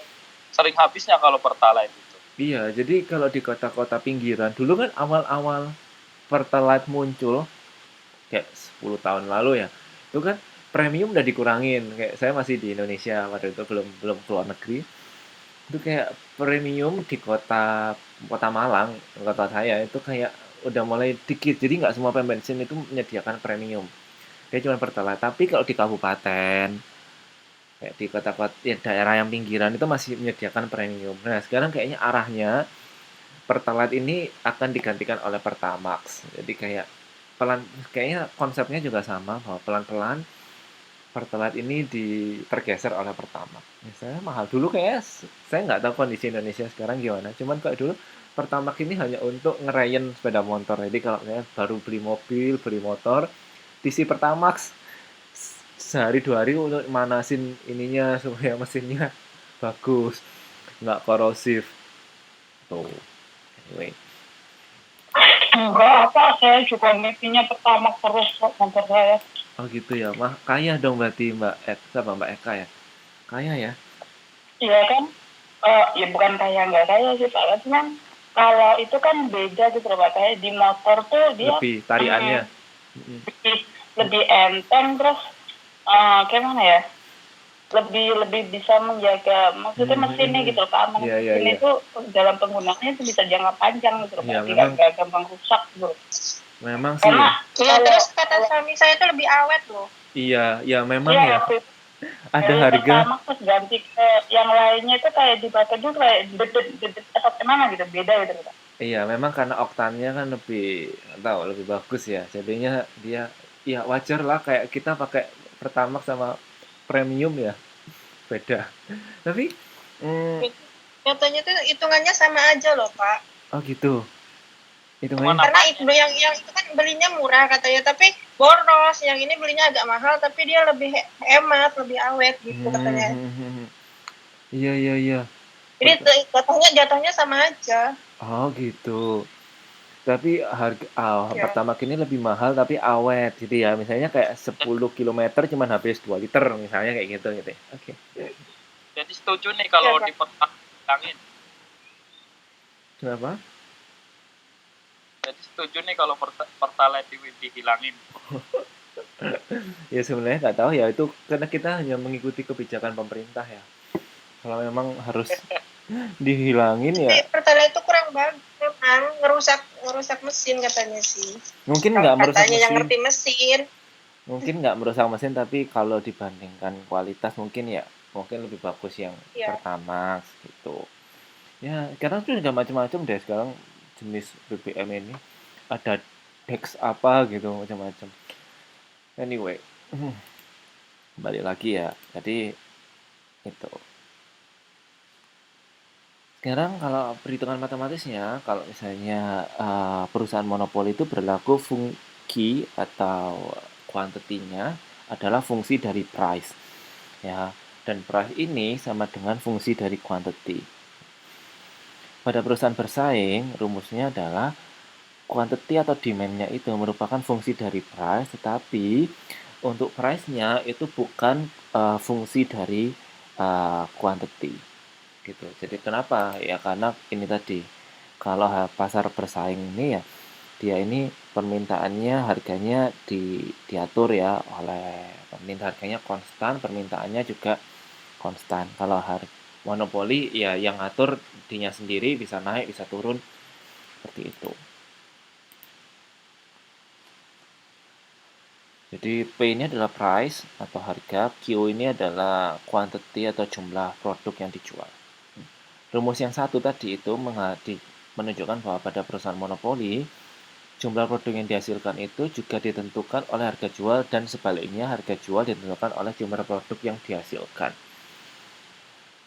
sering habisnya kalau Pertalite itu. Iya, jadi kalau di kota-kota pinggiran, dulu kan awal-awal Pertalite muncul, kayak 10 tahun lalu ya, itu kan premium udah dikurangin. Kayak saya masih di Indonesia, waktu itu belum keluar negeri. Itu kayak premium di kota Malang, kota saya, itu kayak udah mulai dikit. Jadi nggak semua pom bensin itu menyediakan premium. Dia cuma Pertalite. Tapi kalau di kabupaten, kayak di kota-kota ya, daerah yang pinggiran itu masih menyediakan premium. Nah, sekarang kayaknya arahnya Pertalite ini akan digantikan oleh Pertamax. Jadi kayaknya konsepnya juga sama bahwa pelan-pelan Pertalite ini tergeser oleh Pertamax. Misalnya mahal dulu kayak saya nggak tahu kondisi Indonesia sekarang gimana. Cuman kayak dulu Pertamax ini hanya untuk ngerayen sepeda motor. Jadi kalau saya baru beli mobil, beli motor, diisi Pertamax sehari 2 hari untuk manasin ininya supaya mesinnya bagus, nggak korosif. Tuh, anyway. Enggak apa, saya juga ngisinya pertama terus kok motor saya. Oh gitu ya, mah kaya dong berarti Mbak Eka ya, kaya ya? Iya kan, ya bukan kaya nggak kaya sih Pak, cuman kalau itu kan beda gitu loh Pak, kayak di motor tuh dia Lebih tariannya. lebih enteng, terus kayak mana ya, lebih bisa menjaga maksudnya mesinnya gitu loh, keamanan mesin itu dalam penggunaannya itu bisa jangka panjang gitu loh Pak, tidak gampang rusak gitu. Memang sih ya. Terus kata suami saya itu lebih awet loh. Iya, ya memang ya. Ada harga. Pertama terus ganti ke yang lainnya itu kayak dipakai juga kayak dedet atau gimana gitu, beda gitu Pak. Iya, memang karena oktannya kan lebih bagus ya. Jadinya dia ya wajar lah kayak kita pakai Pertamax sama premium ya. Beda. Tapi katanya tuh hitungannya sama aja loh Pak. Oh gitu. Karena itu yang itu kan belinya murah katanya, tapi boros. Yang ini belinya agak mahal, tapi dia lebih hemat, lebih awet gitu katanya. Iya. Jadi jatuhnya sama aja. Oh gitu. Tapi harga Pertamax ini lebih mahal tapi awet gitu ya. Misalnya kayak 10 km cuma habis 2 liter misalnya kayak gitu ya. Oke. Jadi setuju nih kalau dipangin. Kenapa? Jadi setuju nih kalau Pertalite dihilangin. Ya sebenarnya nggak tahu ya, itu karena kita hanya mengikuti kebijakan pemerintah ya. Kalau memang harus dihilangin ya. Pertalite itu kurang bagus, memang ngerusak mesin katanya sih. Mungkin nggak merusak mesin. Yang ngerti mesin. Mungkin nggak merusak mesin, tapi kalau dibandingkan kualitas mungkin lebih bagus yang Pertamax gitu. Ya, sekarang tuh udah macam-macam deh sekarang jenis BBM ini. Ada Dex apa gitu macam-macam. Anyway, balik lagi ya. Jadi itu. Sekarang kalau perhitungan matematisnya, kalau misalnya perusahaan monopoli itu berlaku fungsi atau kuantitinya adalah fungsi dari price, ya. Dan price ini sama dengan fungsi dari quantity. Pada perusahaan bersaing, rumusnya adalah quantity atau demand-nya itu merupakan fungsi dari price, tetapi untuk price-nya itu bukan fungsi dari quantity. Gitu. Jadi kenapa? Ya karena ini tadi, kalau pasar bersaing ini ya, dia ini permintaannya harganya diatur ya oleh harganya konstan, permintaannya juga konstan. Kalau monopoli ya yang ngatur dinya sendiri, bisa naik, bisa turun, seperti itu. Jadi P ini adalah price atau harga, Q ini adalah quantity atau jumlah produk yang dijual. Rumus yang satu tadi itu menunjukkan bahwa pada perusahaan monopoli, jumlah produk yang dihasilkan itu juga ditentukan oleh harga jual, dan sebaliknya harga jual ditentukan oleh jumlah produk yang dihasilkan.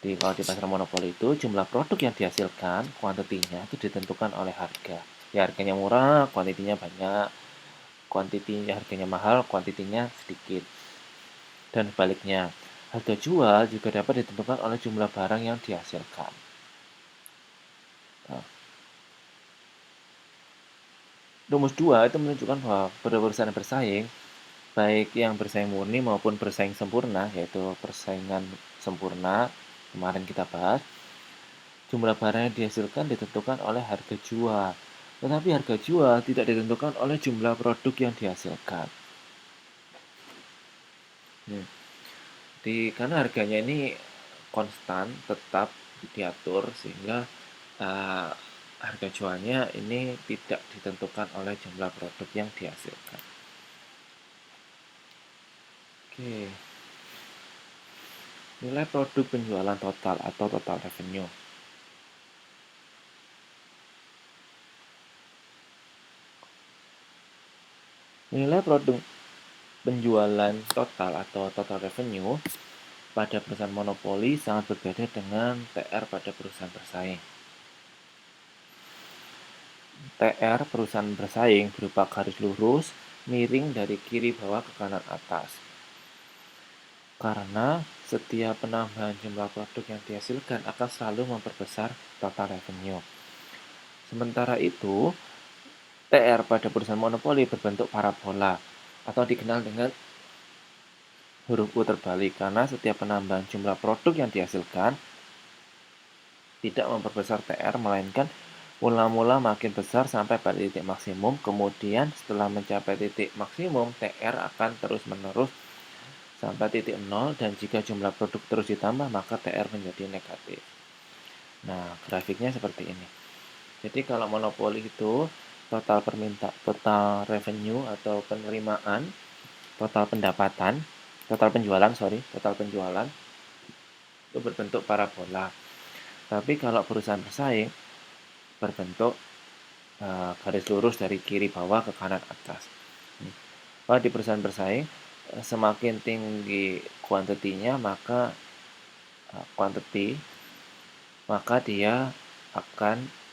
Jadi kalau di pasar monopoli itu jumlah produk yang dihasilkan, kuantitinya itu ditentukan oleh harga. Ya harganya murah, kuantitinya banyak. Kuantitinya harganya mahal, kuantitinya sedikit. Dan sebaliknya, harga jual juga dapat ditentukan oleh jumlah barang yang dihasilkan. Nah, rumus 2 itu menunjukkan bahwa pada perusahaan bersaing, baik yang bersaing murni maupun bersaing sempurna, yaitu persaingan sempurna kemarin kita bahas, jumlah barang yang dihasilkan ditentukan oleh harga jual. Tetapi harga jual tidak ditentukan oleh jumlah produk yang dihasilkan. Jadi karena harganya ini konstan, tetap diatur, sehingga harga jualnya ini tidak ditentukan oleh jumlah produk yang dihasilkan. Oke. Nilai produk penjualan total atau total revenue. Nilai produk penjualan total atau total revenue pada perusahaan monopoli sangat berbeda dengan TR pada perusahaan bersaing. TR perusahaan bersaing berupa garis lurus miring dari kiri bawah ke kanan atas. Karena setiap penambahan jumlah produk yang dihasilkan akan selalu memperbesar total revenue. Sementara itu, TR pada perusahaan monopoli berbentuk parabola atau dikenal dengan huruf U terbalik karena setiap penambahan jumlah produk yang dihasilkan tidak memperbesar TR melainkan mula-mula makin besar sampai pada titik maksimum, kemudian setelah mencapai titik maksimum TR akan terus-menerus sampai titik 0 dan jika jumlah produk terus ditambah maka TR menjadi negatif. Nah, grafiknya seperti ini. Jadi kalau monopoli itu total revenue atau penerimaan, total pendapatan, total penjualan itu berbentuk parabola. Tapi kalau perusahaan bersaing berbentuk garis lurus dari kiri bawah ke kanan atas. Kalau di perusahaan bersaing semakin tinggi kuantitinya maka dia akan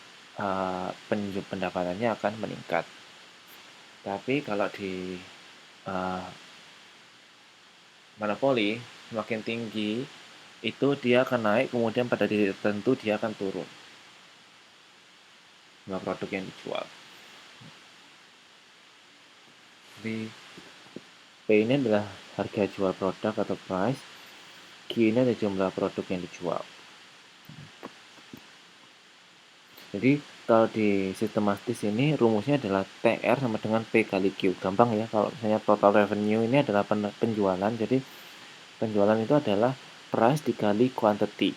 pendapatannya akan meningkat. Tapi kalau di monopoli semakin tinggi itu dia akan naik, kemudian pada titik tertentu dia akan turun jumlah produk yang dijual. Jadi P ini adalah harga jual produk atau price, Q ini adalah jumlah produk yang dijual. Jadi kalau di sistematis ini rumusnya adalah TR sama dengan P kali Q. Gampang ya, kalau misalnya total revenue ini adalah penjualan, jadi penjualan itu adalah price dikali quantity.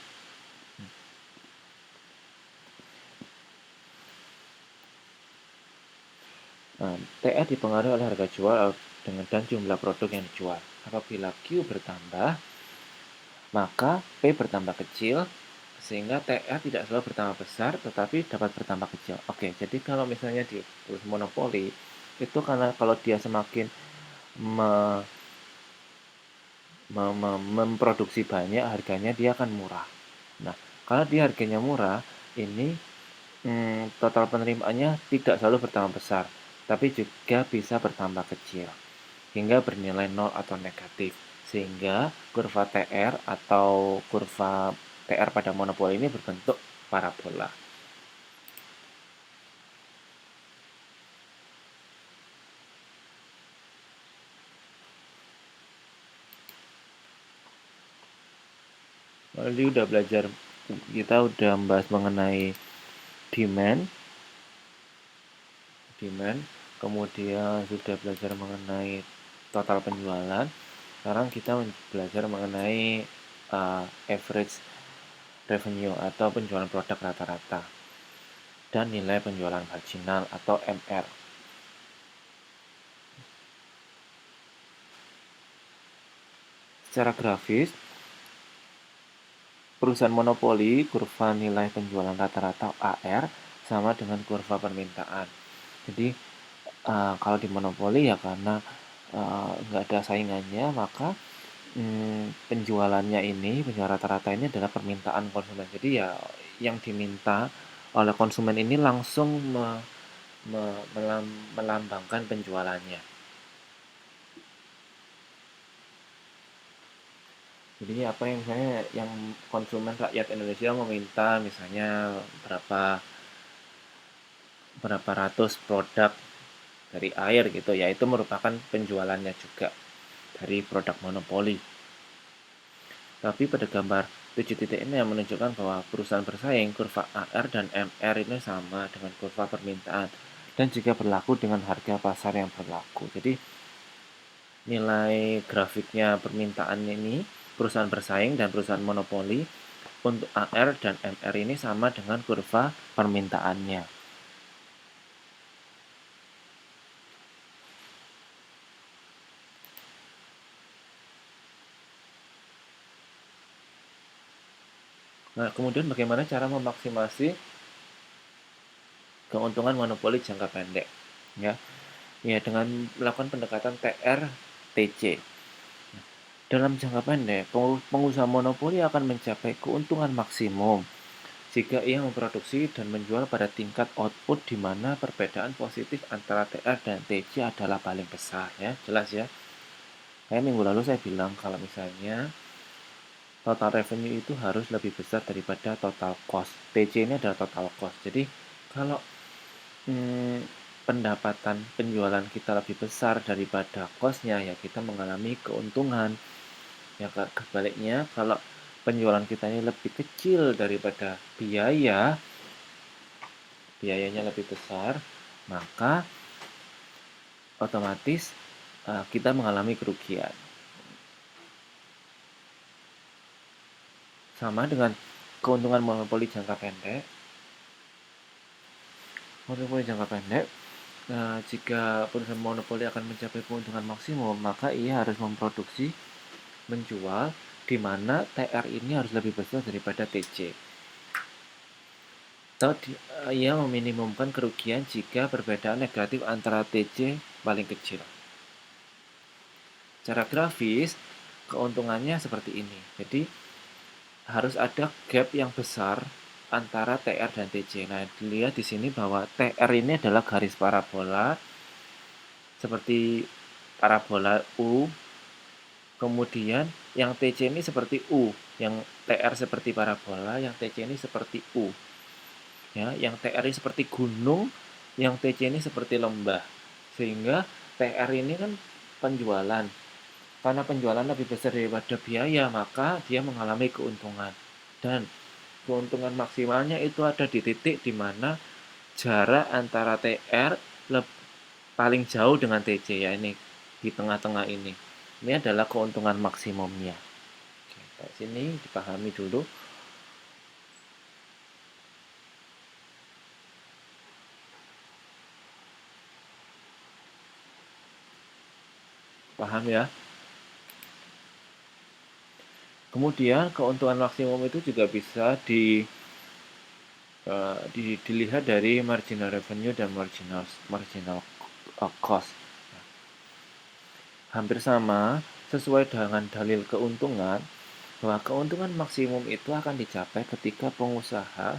Nah, TR dipengaruhi oleh harga jual dan jumlah produk yang dijual. Apabila Q bertambah, maka P bertambah kecil, sehingga TR tidak selalu bertambah besar, tetapi dapat bertambah kecil. Oke, jadi kalau misalnya di perusahaan monopoli, itu karena kalau dia semakin memproduksi banyak, harganya dia akan murah. Nah, kalau dia harganya murah, ini total penerimaannya tidak selalu bertambah besar, tapi juga bisa bertambah kecil, hingga bernilai 0 atau negatif. Sehingga kurva TR atau kurva TR pada monopoli ini berbentuk parabola. Lalu kita udah membahas mengenai demand, kemudian sudah belajar mengenai total penjualan. Sekarang kita belajar mengenai average revenue atau penjualan produk rata-rata dan nilai penjualan marginal atau MR. Secara grafis, perusahaan monopoli kurva nilai penjualan rata-rata AR sama dengan kurva permintaan. Jadi kalau di monopoli ya karena nggak ada saingannya, maka penjualan rata-rata ini adalah permintaan konsumen. Jadi ya yang diminta oleh konsumen ini langsung melambangkan penjualannya. Jadi apa yang misalnya yang konsumen rakyat Indonesia meminta misalnya berapa ratus produk dari air gitu ya, itu merupakan penjualannya juga dari produk monopoli. Tapi pada gambar 7 titik ini yang menunjukkan bahwa perusahaan bersaing kurva AR dan MR ini sama dengan kurva permintaan dan juga berlaku dengan harga pasar yang berlaku. Jadi nilai grafiknya permintaan ini perusahaan bersaing dan perusahaan monopoli untuk AR dan MR ini sama dengan kurva permintaannya. Nah, kemudian bagaimana cara memaksimasi keuntungan monopoli jangka pendek? Ya, Ya, dengan melakukan pendekatan TR, TC. Dalam jangka pendek, pengusaha monopoli akan mencapai keuntungan maksimum jika ia memproduksi dan menjual pada tingkat output di mana perbedaan positif antara TR dan TC adalah paling besar, ya. Jelas ya. Kayak minggu lalu saya bilang kalau misalnya total revenue itu harus lebih besar daripada total cost. TC ini adalah total cost. Jadi kalau pendapatan penjualan kita lebih besar daripada cost-nya, ya kita mengalami keuntungan. Ya kebaliknya, kalau penjualan kita ini lebih kecil daripada biayanya lebih besar, maka otomatis kita mengalami kerugian. Sama dengan keuntungan monopoli jangka pendek. Jika perusahaan monopoli akan mencapai keuntungan maksimum, maka ia harus memproduksi, menjual, di mana TR ini harus lebih besar daripada TC. Atau ia meminimumkan kerugian jika perbedaan negatif antara TC paling kecil. Secara grafis, keuntungannya seperti ini. Jadi, harus ada gap yang besar antara TR dan TC. Nah, dilihat di sini bahwa TR ini adalah garis parabola seperti parabola U. Kemudian yang TC ini seperti U, yang TR seperti parabola, yang TC ini seperti U. Ya, yang TR ini seperti gunung, yang TC ini seperti lembah. Sehingga TR ini kan penjualan. Karena penjualan lebih besar daripada biaya, maka dia mengalami keuntungan. Dan keuntungan maksimalnya itu ada di titik di mana jarak antara TR paling jauh dengan TC, ya ini di tengah-tengah ini. Ini adalah keuntungan maksimumnya. Oke, sini dipahami dulu. Paham ya? Kemudian keuntungan maksimum itu juga bisa dilihat dari marginal revenue dan marginal cost. Hampir sama, sesuai dengan dalil keuntungan, bahwa keuntungan maksimum itu akan dicapai ketika pengusaha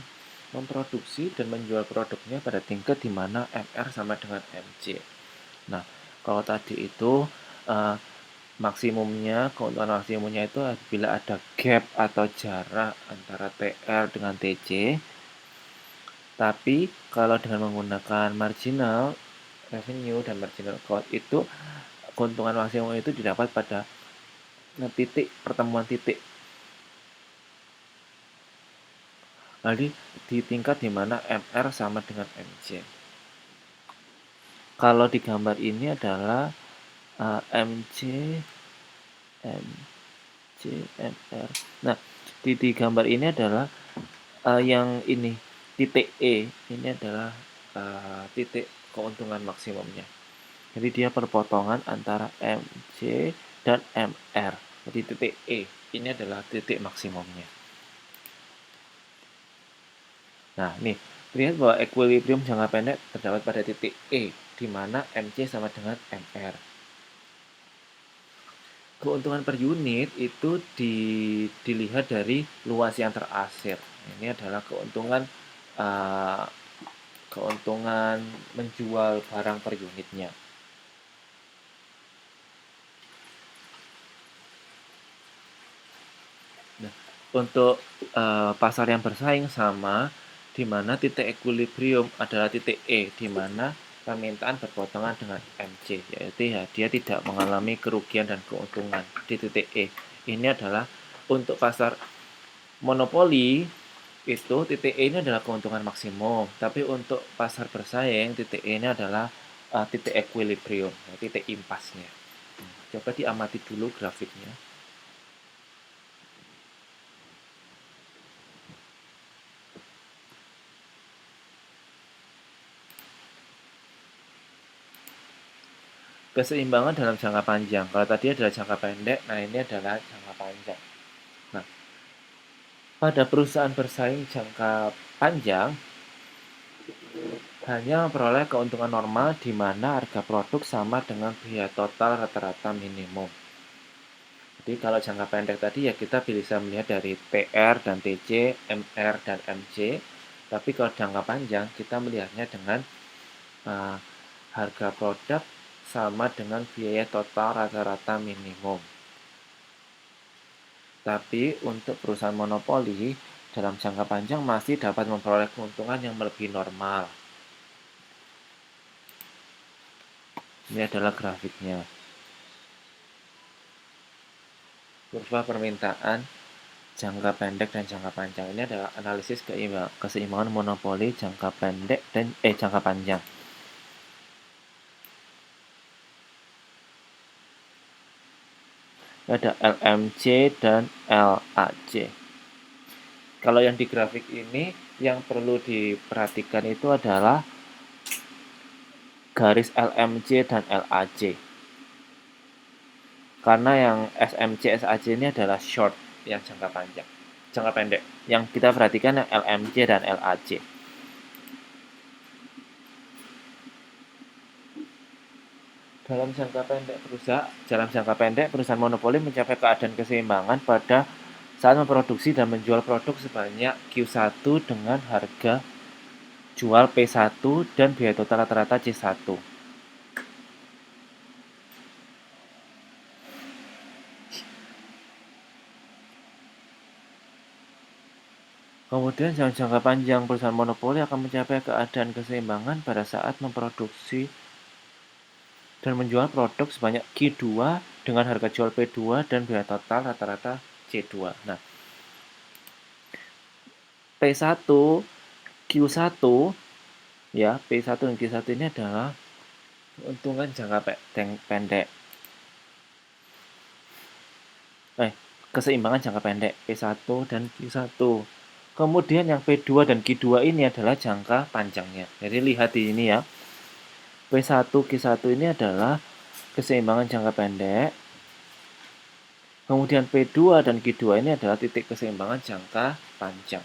memproduksi dan menjual produknya pada tingkat di mana MR sama dengan MC. Nah, kalau tadi itu keuntungan maksimumnya itu bila ada gap atau jarak antara TR dengan TC. Tapi kalau dengan menggunakan marginal revenue dan marginal cost itu, keuntungan maksimum itu didapat pada pertemuan titik. Jadi di tingkat di mana MR sama dengan MC. Kalau di gambar ini adalah MC, MR. Nah, di gambar ini adalah yang ini titik E. Ini adalah titik keuntungan maksimumnya. Jadi dia perpotongan antara MC dan MR. Jadi titik E ini adalah titik maksimumnya. Nah, nih, lihat bahwa equilibrium jangka pendek terdapat pada titik E, di mana MC sama dengan MR. Keuntungan per unit itu dilihat dari luas yang terasir. Ini adalah keuntungan menjual barang per unitnya. Nah, untuk pasar yang bersaing sama, di mana titik equilibrium adalah titik E, di mana permintaan berpotongan dengan MC, yaitu ya dia tidak mengalami kerugian dan keuntungan di titik E. Ini adalah untuk pasar monopoli, itu titik E ini adalah keuntungan maksimum, tapi untuk pasar bersaing titik E ini adalah titik equilibrium, titik impasnya. Coba diamati dulu grafiknya. Keseimbangan dalam jangka panjang. Kalau tadi adalah jangka pendek, nah ini adalah jangka panjang. Nah, pada perusahaan bersaing jangka panjang, hanya memperoleh keuntungan normal di mana harga produk sama dengan biaya total rata-rata minimum. Jadi kalau jangka pendek tadi ya kita bisa melihat dari TR dan TC, MR dan MC. Tapi kalau jangka panjang kita melihatnya dengan harga produk sama dengan biaya total rata-rata minimum. Tapi untuk perusahaan monopoli dalam jangka panjang masih dapat memperoleh keuntungan yang lebih normal. Ini adalah grafiknya. Kurva permintaan jangka pendek dan jangka panjang. Ini adalah analisis keseimbangan monopoli jangka pendek dan jangka panjang. Ada LMC dan LAC. Kalau yang di grafik ini yang perlu diperhatikan itu adalah garis LMC dan LAC. Karena yang SMC, SAC ini adalah short, yang jangka panjang, jangka pendek. Yang kita perhatikan yang LMC dan LAC. Dalam jangka pendek perusahaan monopoli mencapai keadaan keseimbangan pada saat memproduksi dan menjual produk sebanyak Q1 dengan harga jual P1 dan biaya total rata-rata C1. Kemudian jangka panjang perusahaan monopoli akan mencapai keadaan keseimbangan pada saat memproduksi dan menjual produk sebanyak Q2 dengan harga jual P2 dan biaya total rata-rata C2. Nah, P1, Q1, ya, P1 dan Q1 ini adalah keuntungan jangka pendek. Keseimbangan jangka pendek P1 dan Q1. Kemudian yang P2 dan Q2 ini adalah jangka panjangnya. Jadi lihat di ini ya. P1, Q1 ini adalah keseimbangan jangka pendek. Kemudian P2 dan Q2 ini adalah titik keseimbangan jangka panjang.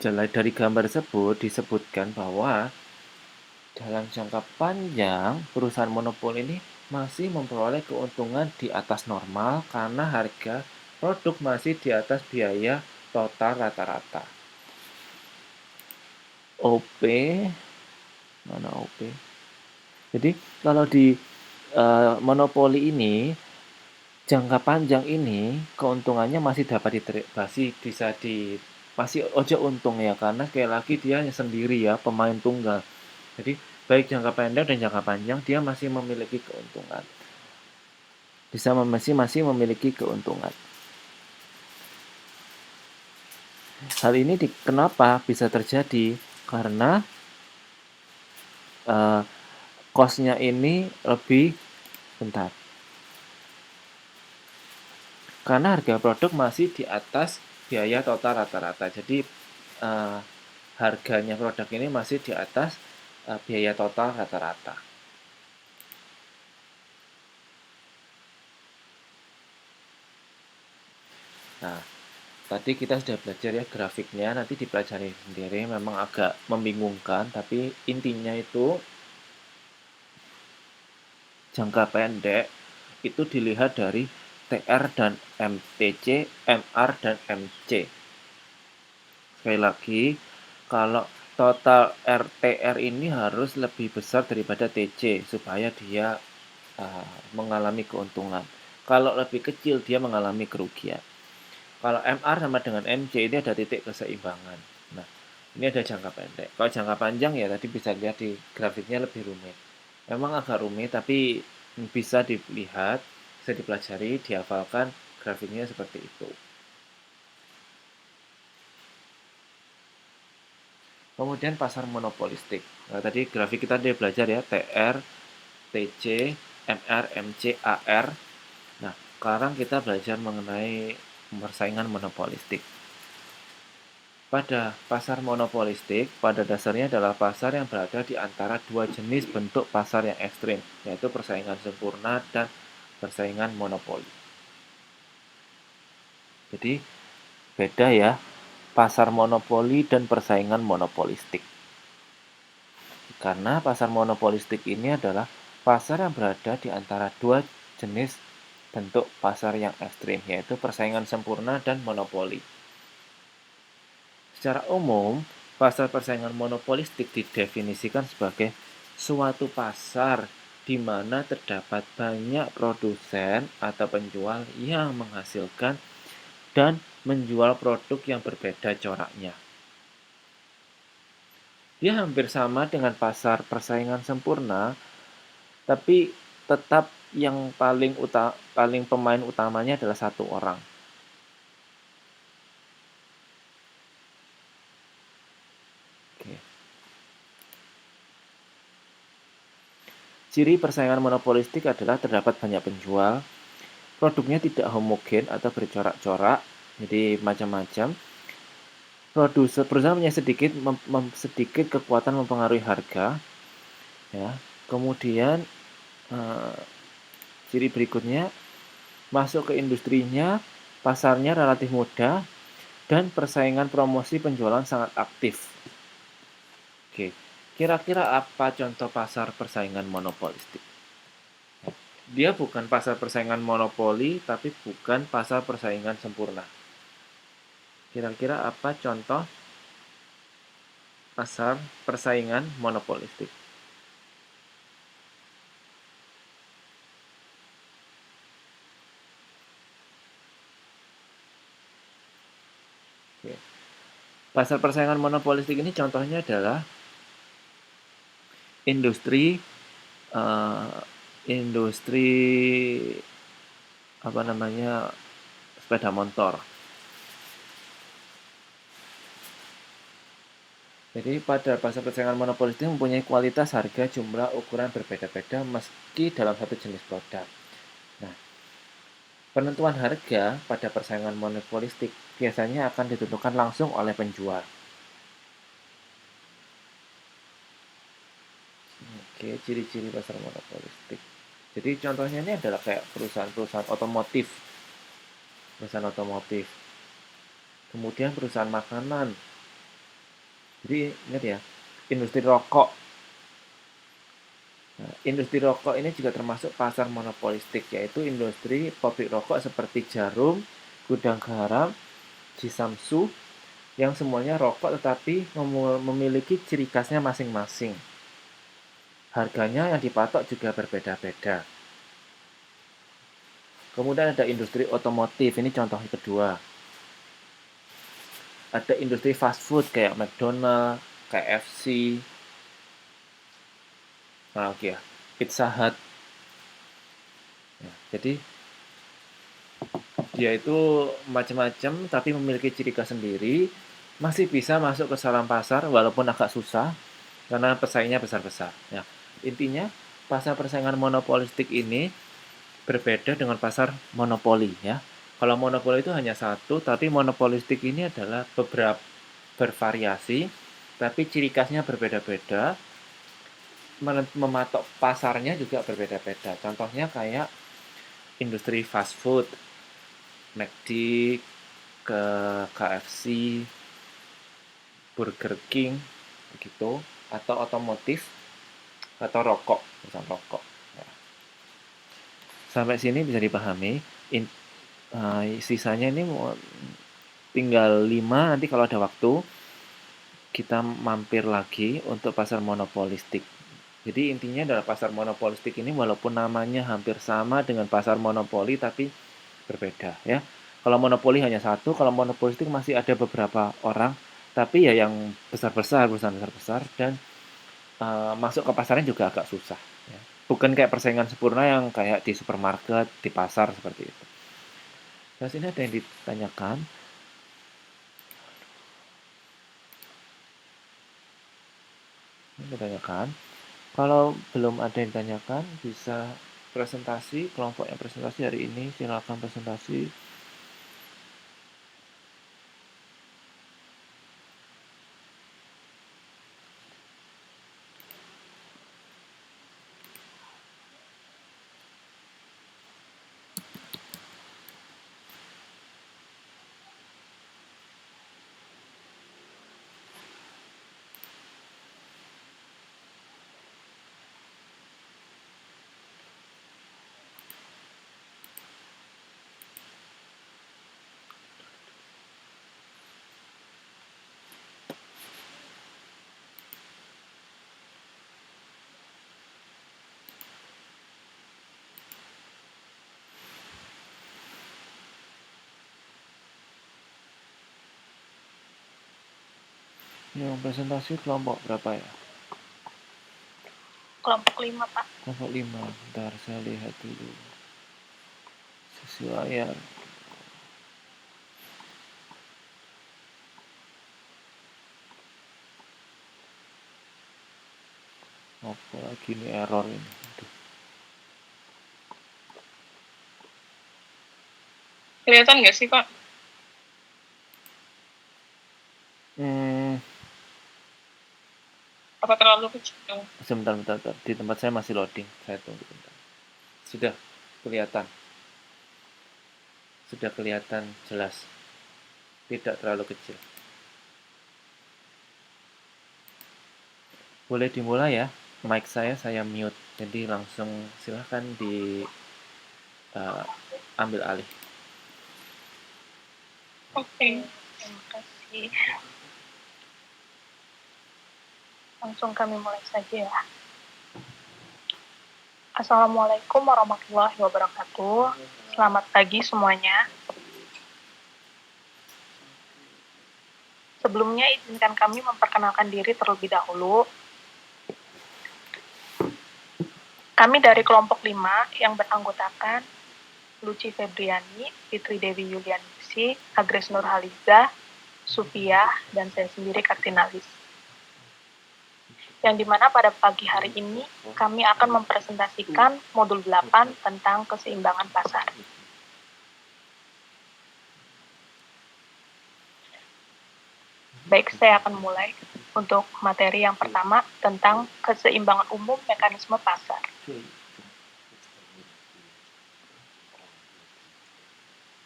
Dari gambar tersebut disebutkan bahwa dalam jangka panjang perusahaan monopoli ini masih memperoleh keuntungan di atas normal karena harga produk masih di atas biaya total rata-rata. OP, mana OP? Jadi kalau di monopoli ini jangka panjang ini keuntungannya masih dapat masih ojo untung ya, karena sekali lagi dia sendiri ya, pemain tunggal. Jadi baik jangka pendek dan jangka panjang dia masih memiliki keuntungan. Masih memiliki keuntungan. Hal ini kenapa bisa terjadi? Karena cost-nya ini lebih bentar. Karena harga produk masih di atas biaya total rata-rata. Jadi harganya produk ini masih di atas biaya total rata-rata. Nah, tadi kita sudah belajar ya grafiknya, nanti dipelajari sendiri, memang agak membingungkan, tapi intinya itu jangka pendek itu dilihat dari TR dan MTC, MR dan MC. Sekali lagi, kalau total RTR ini harus lebih besar daripada TC supaya dia mengalami keuntungan. Kalau lebih kecil dia mengalami kerugian. Kalau MR sama dengan MC ini ada titik keseimbangan. Nah, ini ada jangka pendek. Kalau jangka panjang ya tadi bisa lihat di grafiknya lebih rumit. Memang agak rumit tapi bisa dilihat, bisa dipelajari, dihafalkan grafiknya seperti itu. Kemudian pasar monopolistik. Nah, tadi grafik kita dia belajar ya, TR, TC, MR, MC, AR. Nah, sekarang kita belajar mengenai persaingan monopolistik. Pada pasar monopolistik, pada dasarnya adalah pasar yang berada di antara dua jenis bentuk pasar yang ekstrim, yaitu persaingan sempurna dan persaingan monopoli. Jadi, Beda ya, pasar monopoli dan persaingan monopolistik. Karena pasar monopolistik ini adalah pasar yang berada di antara dua jenis bentuk pasar yang ekstrim, yaitu persaingan sempurna dan monopoli. Secara umum, pasar persaingan monopolistik didefinisikan sebagai suatu pasar di mana terdapat banyak produsen atau penjual yang menghasilkan dan menjual produk yang berbeda coraknya. Dia hampir sama dengan pasar persaingan sempurna, tapi tetap yang paling pemain utamanya adalah satu orang. Oke. Ciri persaingan monopolistik adalah terdapat banyak penjual, produknya tidak homogen atau bercorak-corak, jadi macam-macam. Perusahaan punya sedikit kekuatan mempengaruhi harga, ya. Kemudian ciri berikutnya, masuk ke industrinya, pasarnya relatif mudah, dan persaingan promosi penjualan sangat aktif. Oke, kira-kira apa contoh pasar persaingan monopolistik? Dia bukan pasar persaingan monopoli, tapi bukan pasar persaingan sempurna. Kira-kira apa contoh pasar persaingan monopolistik? Oke. Pasar persaingan monopolistik ini contohnya adalah industri sepeda motor. Jadi pada pasar persaingan monopolistik mempunyai kualitas, harga, jumlah, ukuran berbeda-beda meski dalam satu jenis produk. Nah, penentuan harga pada persaingan monopolistik biasanya akan ditentukan langsung oleh penjual. Oke, ciri-ciri pasar monopolistik. Jadi contohnya ini adalah kayak perusahaan otomotif. Kemudian perusahaan makanan. Jadi ingat ya, industri rokok. Nah, industri rokok ini juga termasuk pasar monopolistik, yaitu industri pabrik rokok seperti Jarum, Gudang Garam, Jisamsu, yang semuanya rokok tetapi memiliki ciri khasnya masing-masing. Harganya yang dipatok juga berbeda-beda. Kemudian ada industri otomotif, ini contoh kedua. Ada industri fast food kayak McDonald, KFC, Pizza Hut. Nah, jadi dia itu macam-macam tapi memiliki ciri khas sendiri, masih bisa masuk ke salam pasar walaupun agak susah karena pesaingnya besar-besar. Ya, intinya pasar persaingan monopolistik ini berbeda dengan pasar monopoli ya. Kalau monopoli itu hanya satu, tapi monopolistik ini adalah beberapa bervariasi, tapi ciri khasnya berbeda-beda. Mematok pasarnya juga berbeda-beda. Contohnya kayak industri fast food, McD, ke KFC, Burger King, begitu, atau otomotif, atau rokok, perusahaan rokok. Ya. Sampai sini bisa dipahami. Sisanya ini tinggal 5, nanti kalau ada waktu kita mampir lagi untuk pasar monopolistik. Jadi intinya adalah pasar monopolistik ini walaupun namanya hampir sama dengan pasar monopoli tapi berbeda ya. Kalau monopoli hanya satu, kalau monopolistik masih ada beberapa orang, tapi ya yang besar-besar, perusahaan besar-besar dan masuk ke pasarnya juga agak susah. Ya. Bukan kayak persaingan sempurna yang kayak di supermarket, di pasar seperti itu. Nah, sini ada yang ditanyakan. Kalau belum ada yang ditanyakan, bisa presentasi, kelompok yang presentasi hari ini, silakan presentasi. Yang presentasi kelompok berapa ya? Kelompok 5, Pak. Kelompok 5. Bentar, saya lihat dulu. Sisi layar. Apa lagi nih error ini? Aduh. Kelihatan nggak sih, Pak? Apa terlalu kecil? Sebentar. Di tempat saya masih loading. Saya tunggu bentar. Sudah kelihatan. Sudah kelihatan jelas. Tidak terlalu kecil. Boleh dimulai ya. Mic saya mute. Jadi langsung silahkan ambil alih. Oke, terima kasih. Langsung kami mulai saja ya. Assalamualaikum warahmatullahi wabarakatuh. Selamat pagi semuanya. Sebelumnya izinkan kami memperkenalkan diri terlebih dahulu. Kami dari kelompok 5 yang beranggotakan Luci Febriani, Fitri Dewi Yulianisi, Agres Nurhaliza, Sufiah, dan saya sendiri Kartinalis. Yang dimana pada pagi hari ini kami akan mempresentasikan modul 8 tentang keseimbangan pasar. Baik, saya akan mulai untuk materi yang pertama tentang keseimbangan umum mekanisme pasar.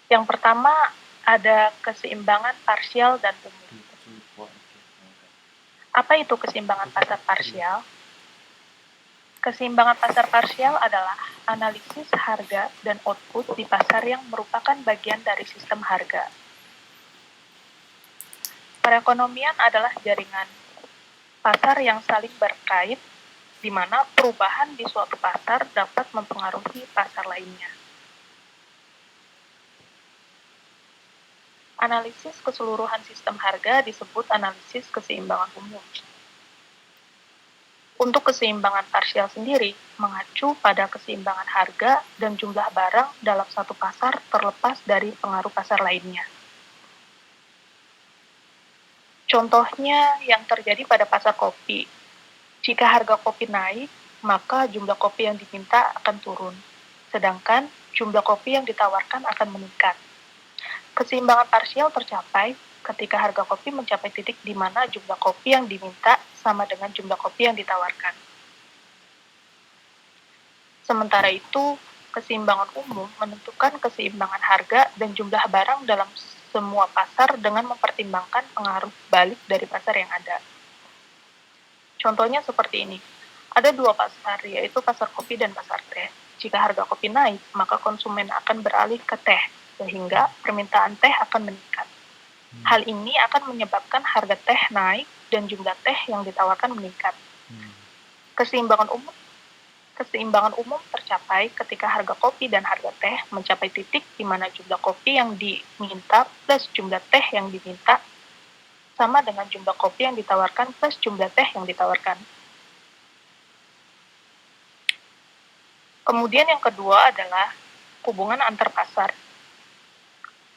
Yang pertama ada keseimbangan parsial dan umum. Apa itu keseimbangan pasar parsial? Keseimbangan pasar parsial adalah analisis harga dan output di pasar yang merupakan bagian dari sistem harga. Perekonomian adalah jaringan pasar yang saling berkait, di mana perubahan di suatu pasar dapat mempengaruhi pasar lainnya. Analisis keseluruhan sistem harga disebut analisis keseimbangan umum. Untuk keseimbangan parsial sendiri, mengacu pada keseimbangan harga dan jumlah barang dalam satu pasar terlepas dari pengaruh pasar lainnya. Contohnya yang terjadi pada pasar kopi. Jika harga kopi naik, maka jumlah kopi yang diminta akan turun, sedangkan jumlah kopi yang ditawarkan akan meningkat. Keseimbangan parsial tercapai ketika harga kopi mencapai titik di mana jumlah kopi yang diminta sama dengan jumlah kopi yang ditawarkan. Sementara itu, keseimbangan umum menentukan keseimbangan harga dan jumlah barang dalam semua pasar dengan mempertimbangkan pengaruh balik dari pasar yang ada. Contohnya seperti ini. Ada dua pasar, yaitu pasar kopi dan pasar teh. Jika harga kopi naik, maka konsumen akan beralih ke teh, sehingga permintaan teh akan meningkat. Hal ini akan menyebabkan harga teh naik dan jumlah teh yang ditawarkan meningkat. Keseimbangan umum tercapai ketika harga kopi dan harga teh mencapai titik di mana jumlah kopi yang diminta plus jumlah teh yang diminta sama dengan jumlah kopi yang ditawarkan plus jumlah teh yang ditawarkan. Kemudian yang kedua adalah hubungan antar pasar.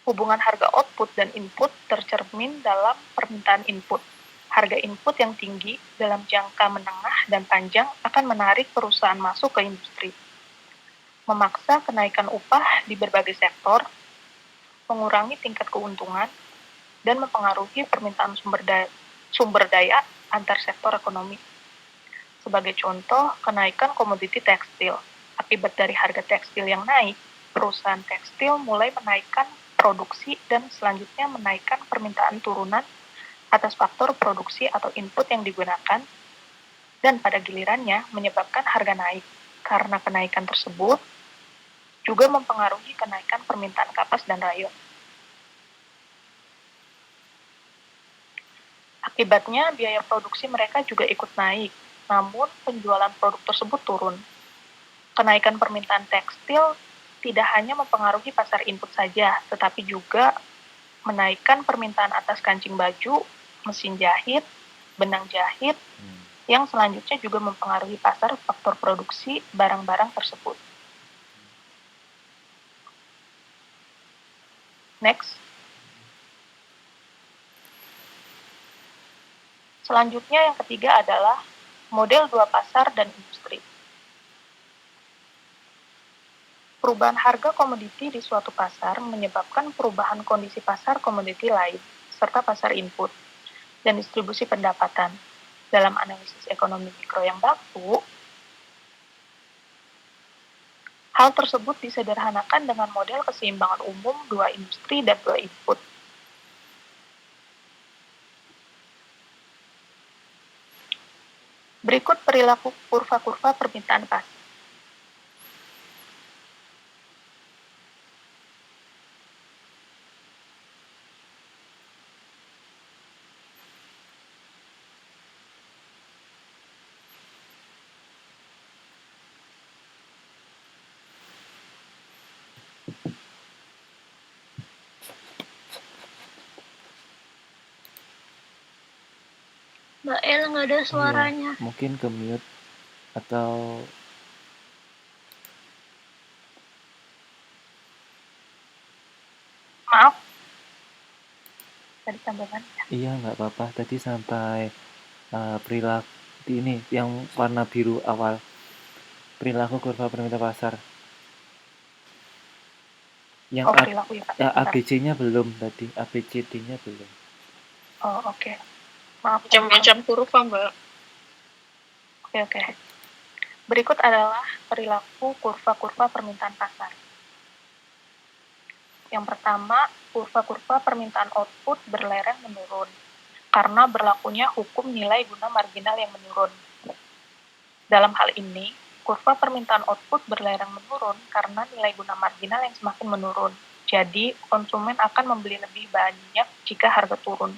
Hubungan harga output dan input tercermin dalam permintaan input. Harga input yang tinggi dalam jangka menengah dan panjang akan menarik perusahaan masuk ke industri, memaksa kenaikan upah di berbagai sektor, mengurangi tingkat keuntungan, dan mempengaruhi permintaan sumber daya antar sektor ekonomi. Sebagai contoh, kenaikan komoditi tekstil. Akibat dari harga tekstil yang naik, perusahaan tekstil mulai menaikkan produksi dan selanjutnya menaikkan permintaan turunan atas faktor produksi atau input yang digunakan, dan pada gilirannya menyebabkan harga naik. Karena kenaikan tersebut juga mempengaruhi kenaikan permintaan kapas dan rayon. Akibatnya biaya produksi mereka juga ikut naik, namun penjualan produk tersebut turun. Kenaikan permintaan tekstil tidak hanya mempengaruhi pasar input saja, tetapi juga menaikkan permintaan atas kancing baju, mesin jahit, benang jahit, yang selanjutnya juga mempengaruhi pasar faktor produksi barang-barang tersebut. Next. Selanjutnya yang ketiga adalah model dua pasar dan industri. Perubahan harga komoditi di suatu pasar menyebabkan perubahan kondisi pasar komoditi lain, serta pasar input, dan distribusi pendapatan. Dalam analisis ekonomi mikro yang baku, hal tersebut disederhanakan dengan model keseimbangan umum dua industri dan dua input. Berikut perilaku kurva-kurva permintaan pasar. Mbak El nggak ada suaranya. Iya, mungkin ke mute atau Maaf. Tadi tambahan ya? Iya, nggak apa-apa. Tadi sampai perilaku ini yang warna biru awal. Perilaku kurva permintaan pasar. Yang perilaku ya, Pak. Ya, ABC-nya belum tadi. ABCD-nya belum. Oh, oke. Maaf. Macam-macam kurva, Mbak. Oke. Berikut adalah perilaku kurva-kurva permintaan pasar. Yang pertama, kurva-kurva permintaan output berlereng menurun karena berlakunya hukum nilai guna marginal yang menurun. Dalam hal ini, kurva permintaan output berlereng menurun karena nilai guna marginal yang semakin menurun. Jadi, konsumen akan membeli lebih banyak jika harga turun.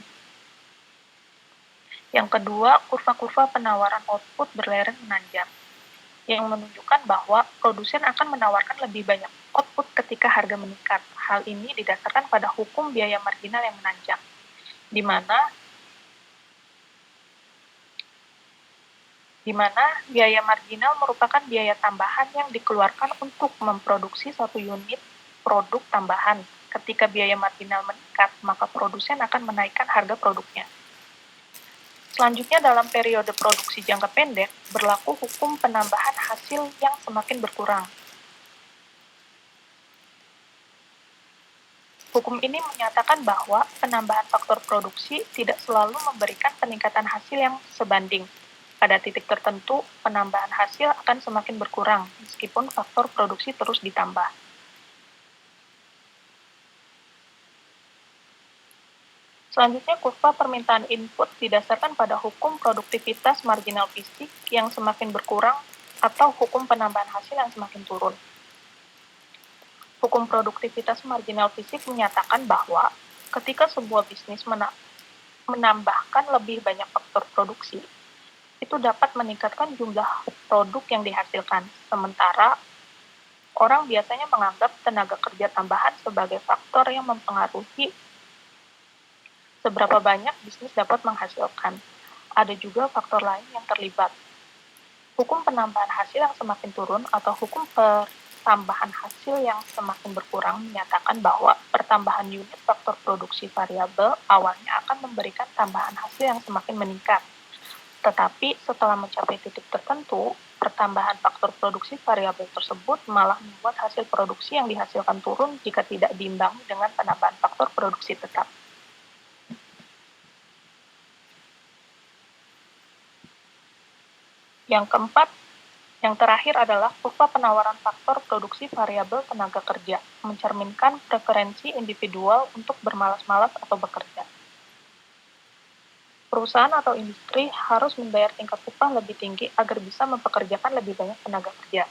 Yang kedua, kurva-kurva penawaran output berlereng menanjak, yang menunjukkan bahwa produsen akan menawarkan lebih banyak output ketika harga meningkat. Hal ini didasarkan pada hukum biaya marginal yang menanjak, di mana biaya marginal merupakan biaya tambahan yang dikeluarkan untuk memproduksi satu unit produk tambahan. Ketika biaya marginal meningkat, maka produsen akan menaikkan harga produknya. Selanjutnya, dalam periode produksi jangka pendek, berlaku hukum penambahan hasil yang semakin berkurang. Hukum ini menyatakan bahwa penambahan faktor produksi tidak selalu memberikan peningkatan hasil yang sebanding. Pada titik tertentu, penambahan hasil akan semakin berkurang, meskipun faktor produksi terus ditambah. Selanjutnya, kurva permintaan input didasarkan pada hukum produktivitas marginal fisik yang semakin berkurang atau hukum penambahan hasil yang semakin turun. Hukum produktivitas marginal fisik menyatakan bahwa ketika sebuah bisnis menambahkan lebih banyak faktor produksi, itu dapat meningkatkan jumlah produk yang dihasilkan. Sementara, orang biasanya menganggap tenaga kerja tambahan sebagai faktor yang mempengaruhi seberapa banyak bisnis dapat menghasilkan. Ada juga faktor lain yang terlibat. Hukum penambahan hasil yang semakin turun atau hukum pertambahan hasil yang semakin berkurang menyatakan bahwa pertambahan unit faktor produksi variabel awalnya akan memberikan tambahan hasil yang semakin meningkat. Tetapi setelah mencapai titik tertentu, pertambahan faktor produksi variabel tersebut malah membuat hasil produksi yang dihasilkan turun jika tidak diimbangi dengan penambahan faktor produksi tetap. Yang keempat, yang terakhir adalah kurva penawaran faktor produksi variabel tenaga kerja, mencerminkan preferensi individual untuk bermalas-malas atau bekerja. Perusahaan atau industri harus membayar tingkat upah lebih tinggi agar bisa mempekerjakan lebih banyak tenaga kerja.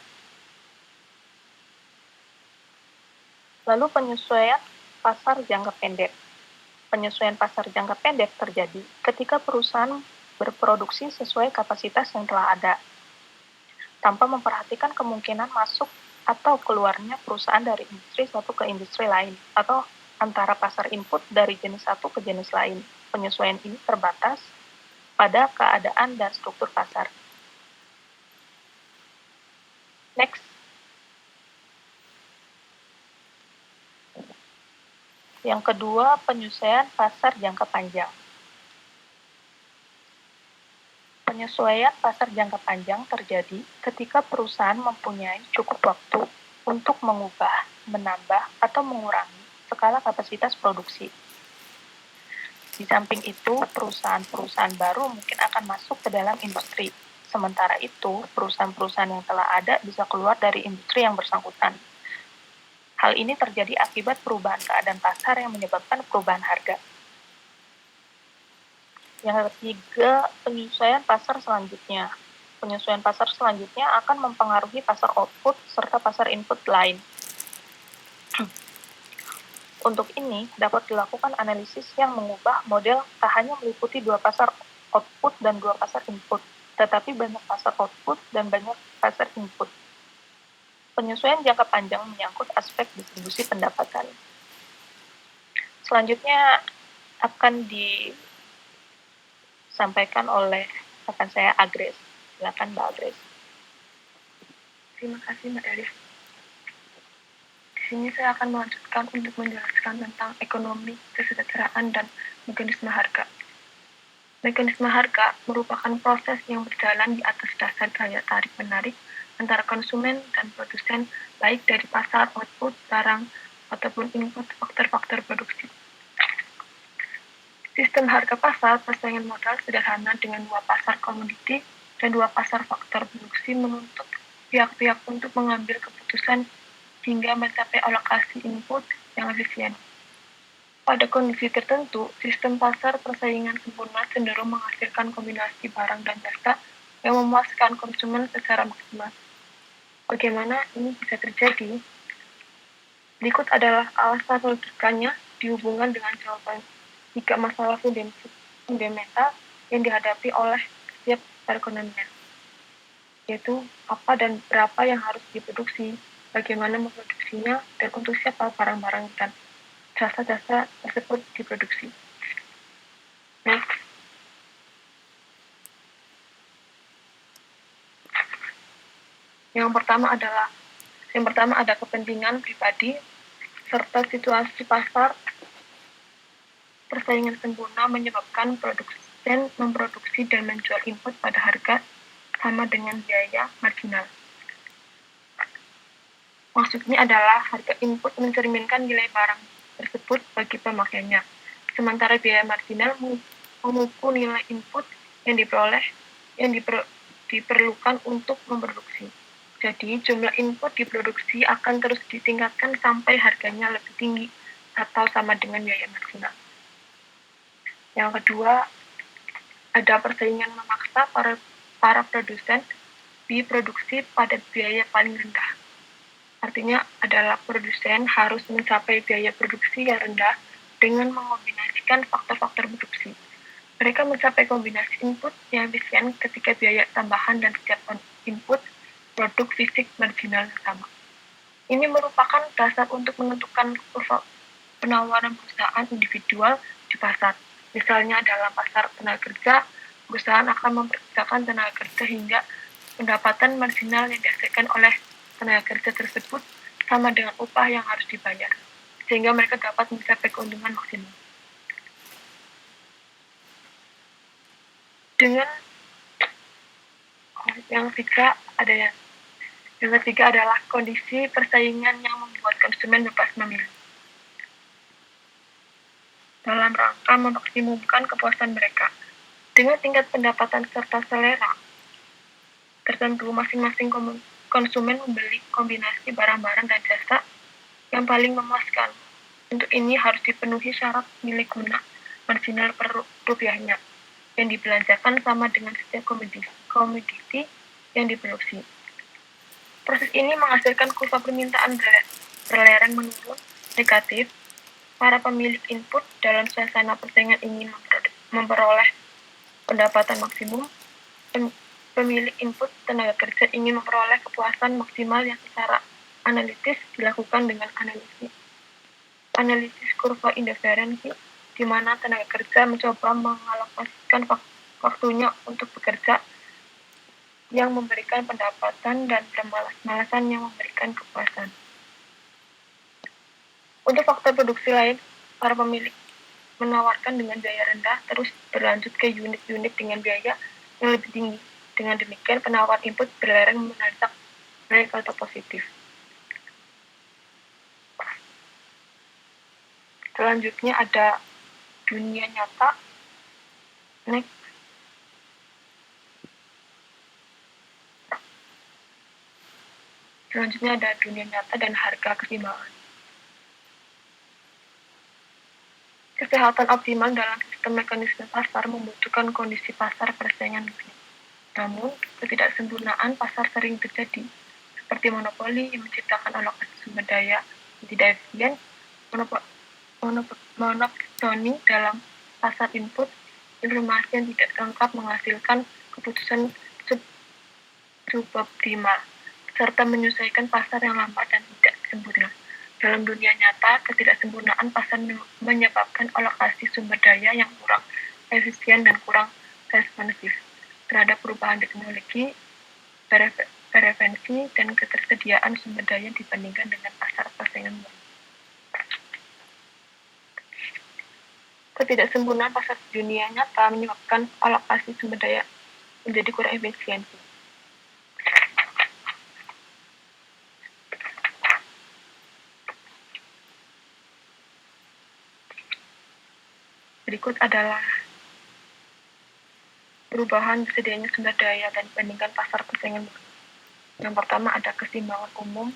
Lalu penyesuaian pasar jangka pendek. Penyesuaian pasar jangka pendek terjadi ketika perusahaan berproduksi sesuai kapasitas yang telah ada, tanpa memperhatikan kemungkinan masuk atau keluarnya perusahaan dari industri satu ke industri lain, atau antara pasar input dari jenis satu ke jenis lain. Penyesuaian ini terbatas pada keadaan dan struktur pasar. Next. Yang kedua, penyesuaian pasar jangka panjang. Penyesuaian pasar jangka panjang terjadi ketika perusahaan mempunyai cukup waktu untuk mengubah, menambah, atau mengurangi skala kapasitas produksi. Di samping itu, perusahaan-perusahaan baru mungkin akan masuk ke dalam industri. Sementara itu, perusahaan-perusahaan yang telah ada bisa keluar dari industri yang bersangkutan. Hal ini terjadi akibat perubahan keadaan pasar yang menyebabkan perubahan harga. Yang ketiga, penyesuaian pasar selanjutnya. Penyesuaian pasar selanjutnya akan mempengaruhi pasar output serta pasar input lain. Untuk ini, dapat dilakukan analisis yang mengubah model tak hanya meliputi dua pasar output dan dua pasar input, tetapi banyak pasar output dan banyak pasar input. Penyesuaian jangka panjang menyangkut aspek distribusi pendapatan. Selanjutnya akan disampaikan oleh rekan saya Agres. Silakan Mbak Agres. Terima kasih Mbak Elif. Di sini saya akan melanjutkan untuk menjelaskan tentang ekonomi, kesejahteraan, dan mekanisme harga. Mekanisme harga merupakan proses yang berjalan di atas dasar gaya tarik-menarik antara konsumen dan produsen, baik dari pasar, output, barang, ataupun input faktor-faktor produksi. Sistem harga pasar persaingan modal sederhana dengan dua pasar komoditi dan dua pasar faktor produksi menuntut pihak-pihak untuk mengambil keputusan hingga mencapai alokasi input yang efisien. Pada kondisi tertentu, sistem pasar persaingan sempurna cenderung menghasilkan kombinasi barang dan jasa yang memuaskan konsumen secara maksimal. Bagaimana ini bisa terjadi? Berikut adalah alasan logikanya dihubungkan dengan jawaban 3 masalah fundamental yang dihadapi oleh setiap perekonomian, yaitu apa dan berapa yang harus diproduksi, bagaimana memproduksinya, dan untuk siapa barang-barang dan jasa-jasa tersebut diproduksi. Next. Yang pertama ada kepentingan pribadi serta situasi pasar persaingan sempurna menyebabkan produsen memproduksi dan menjual input pada harga sama dengan biaya marginal. Maksudnya adalah harga input mencerminkan nilai barang tersebut bagi pemakainya, sementara biaya marginal mengukur nilai input yang diperlukan untuk memproduksi. Jadi, jumlah input diproduksi akan terus ditingkatkan sampai harganya lebih tinggi atau sama dengan biaya marginal. Yang kedua, ada persaingan memaksa para produsen diproduksi pada biaya paling rendah. Artinya adalah produsen harus mencapai biaya produksi yang rendah dengan mengombinasikan faktor-faktor produksi. Mereka mencapai kombinasi input yang efisien ketika biaya tambahan dan setiap input produk fisik marginal yang sama. Ini merupakan dasar untuk menentukan kurva penawaran perusahaan individual di pasar. Misalnya dalam pasar tenaga kerja, perusahaan akan mempekerjakan tenaga kerja hingga pendapatan marginal yang dihasilkan oleh tenaga kerja tersebut sama dengan upah yang harus dibayar, sehingga mereka dapat mencapai keuntungan maksimum. Dengan yang ketiga adalah kondisi persaingan yang membuat konsumen bebas memilih. Dalam rangka memaksimumkan kepuasan mereka, dengan tingkat pendapatan serta selera tertentu, masing-masing konsumen membeli kombinasi barang-barang dan jasa yang paling memuaskan. Untuk ini harus dipenuhi syarat nilai guna marginal per rupiahnya yang dibelanjakan sama dengan setiap komoditi yang diproduksi. Proses ini menghasilkan kurva permintaan berlereng menurun negatif. Para pemilik input dalam suasana persaingan ingin memperoleh pendapatan maksimum. Pemilik input tenaga kerja ingin memperoleh kepuasan maksimal yang secara analitis dilakukan dengan analisis kurva indiferensi, di mana tenaga kerja mencoba mengalokasikan waktunya untuk bekerja yang memberikan pendapatan dan bermalas-malasan yang memberikan kepuasan. Untuk faktor produksi lain, para pemilik menawarkan dengan biaya rendah terus berlanjut ke unit-unit dengan biaya yang lebih tinggi. Dengan demikian, penawar input berlereng menanjak naik atau positif. Selanjutnya ada dunia nyata. Next. Selanjutnya ada dunia nyata dan harga keseimbangan. Kesehatan optimal dalam sistem mekanisme pasar membutuhkan kondisi pasar persaingan dunia. Namun, ketidaksempurnaan pasar sering terjadi, seperti monopoli yang menciptakan alokasi sumber daya yang tidak efisien, monopsoni dalam pasar input, informasi yang tidak lengkap menghasilkan keputusan suboptimal, serta menyesuaikan pasar yang lambat dan tidak sempurna. Dalam dunia nyata, ketidaksempurnaan pasar menyebabkan alokasi sumber daya yang kurang efisien dan kurang responsif terhadap perubahan teknologi, preferensi, dan ketersediaan sumber daya dibandingkan dengan pasar persaingan. Ketidaksempurnaan pasar dunia nyata menyebabkan alokasi sumber daya menjadi kurang efisien. Berikut adalah perubahan tersedianya sumber daya dan dibandingkan pasar persaingan. Yang pertama ada keseimbangan umum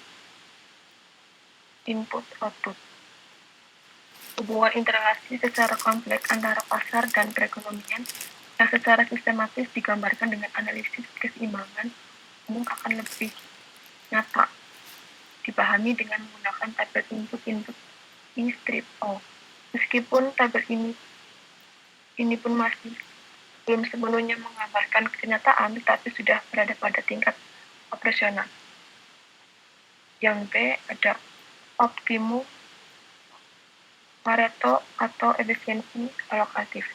input-output. Hubungan interrelasi secara kompleks antara pasar dan perekonomian yang secara sistematis digambarkan dengan analisis keseimbangan umum akan lebih nyata dipahami dengan menggunakan tabel input-input I strip O. Meskipun tabel ini pun masih belum sepenuhnya menggambarkan kenyataan, tetapi sudah berada pada tingkat operasional. Yang B ada optimum Pareto atau efisiensi alokatif.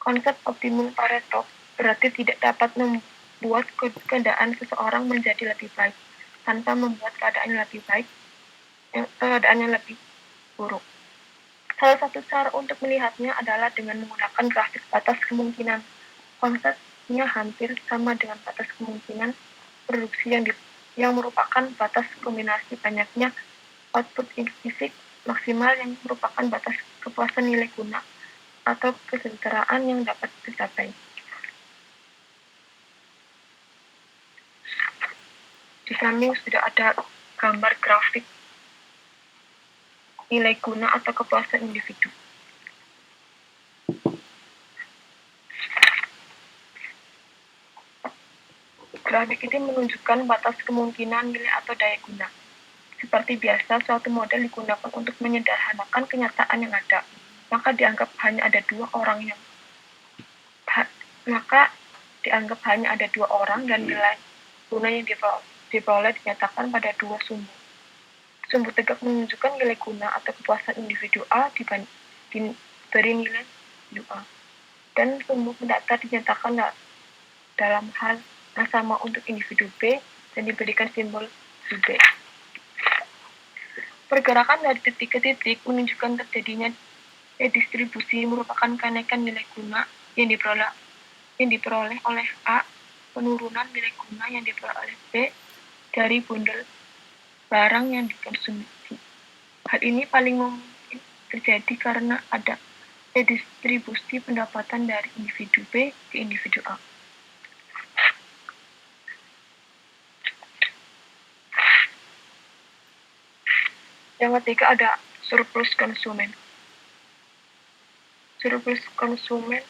Konsep optimum Pareto berarti tidak dapat membuat keadaan seseorang menjadi lebih baik tanpa membuat keadaan yang lebih buruk. Salah satu cara untuk melihatnya adalah dengan menggunakan grafik batas kemungkinan. Konsepnya hampir sama dengan batas kemungkinan produksi yang merupakan batas kombinasi banyaknya output fisik maksimal yang merupakan batas kepuasan nilai guna atau kesejahteraan yang dapat dicapai. Di samping sudah ada gambar grafik nilai guna atau kepuasan individu. Grafik ini menunjukkan batas kemungkinan nilai atau daya guna. Seperti biasa, suatu model digunakan untuk menyederhanakan kenyataan yang ada. Maka dianggap hanya ada dua orang dan nilai guna yang diperoleh dinyatakan pada dua sumbu. Sumbu tegak menunjukkan nilai guna atau kepuasan individu A diberi nilai A. Dan sumbu pendatar dinyatakan dalam hal yang sama untuk individu B dan diberikan simbol B. Pergerakan dari titik ke titik menunjukkan terjadinya redistribusi merupakan kenaikan nilai guna yang diperoleh oleh A, penurunan nilai guna yang diperoleh oleh B dari bundel barang yang dikonsumsi. Hal ini paling mungkin terjadi karena ada redistribusi pendapatan dari individu B ke individu A. Yang ketiga ada surplus konsumen. Surplus konsumen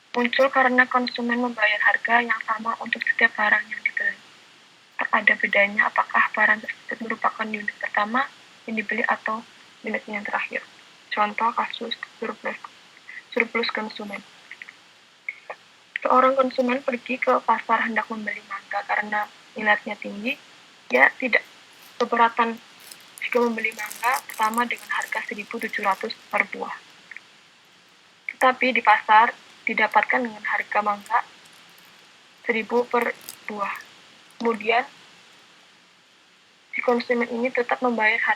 muncul karena konsumen membayar harga yang sama untuk setiap barang yang dibeli. Tak ada bedanya apakah barang tersebut merupakan unit pertama yang dibeli atau unit yang terakhir. Contoh kasus surplus konsumen. Seorang konsumen pergi ke pasar hendak membeli mangga karena nilainya tinggi, dia tidak keberatan jika membeli mangga pertama dengan harga 1.700 per buah. Tetapi di pasar didapatkan dengan harga mangga 1.000 per buah. Kemudian si konsumen ini tetap membayar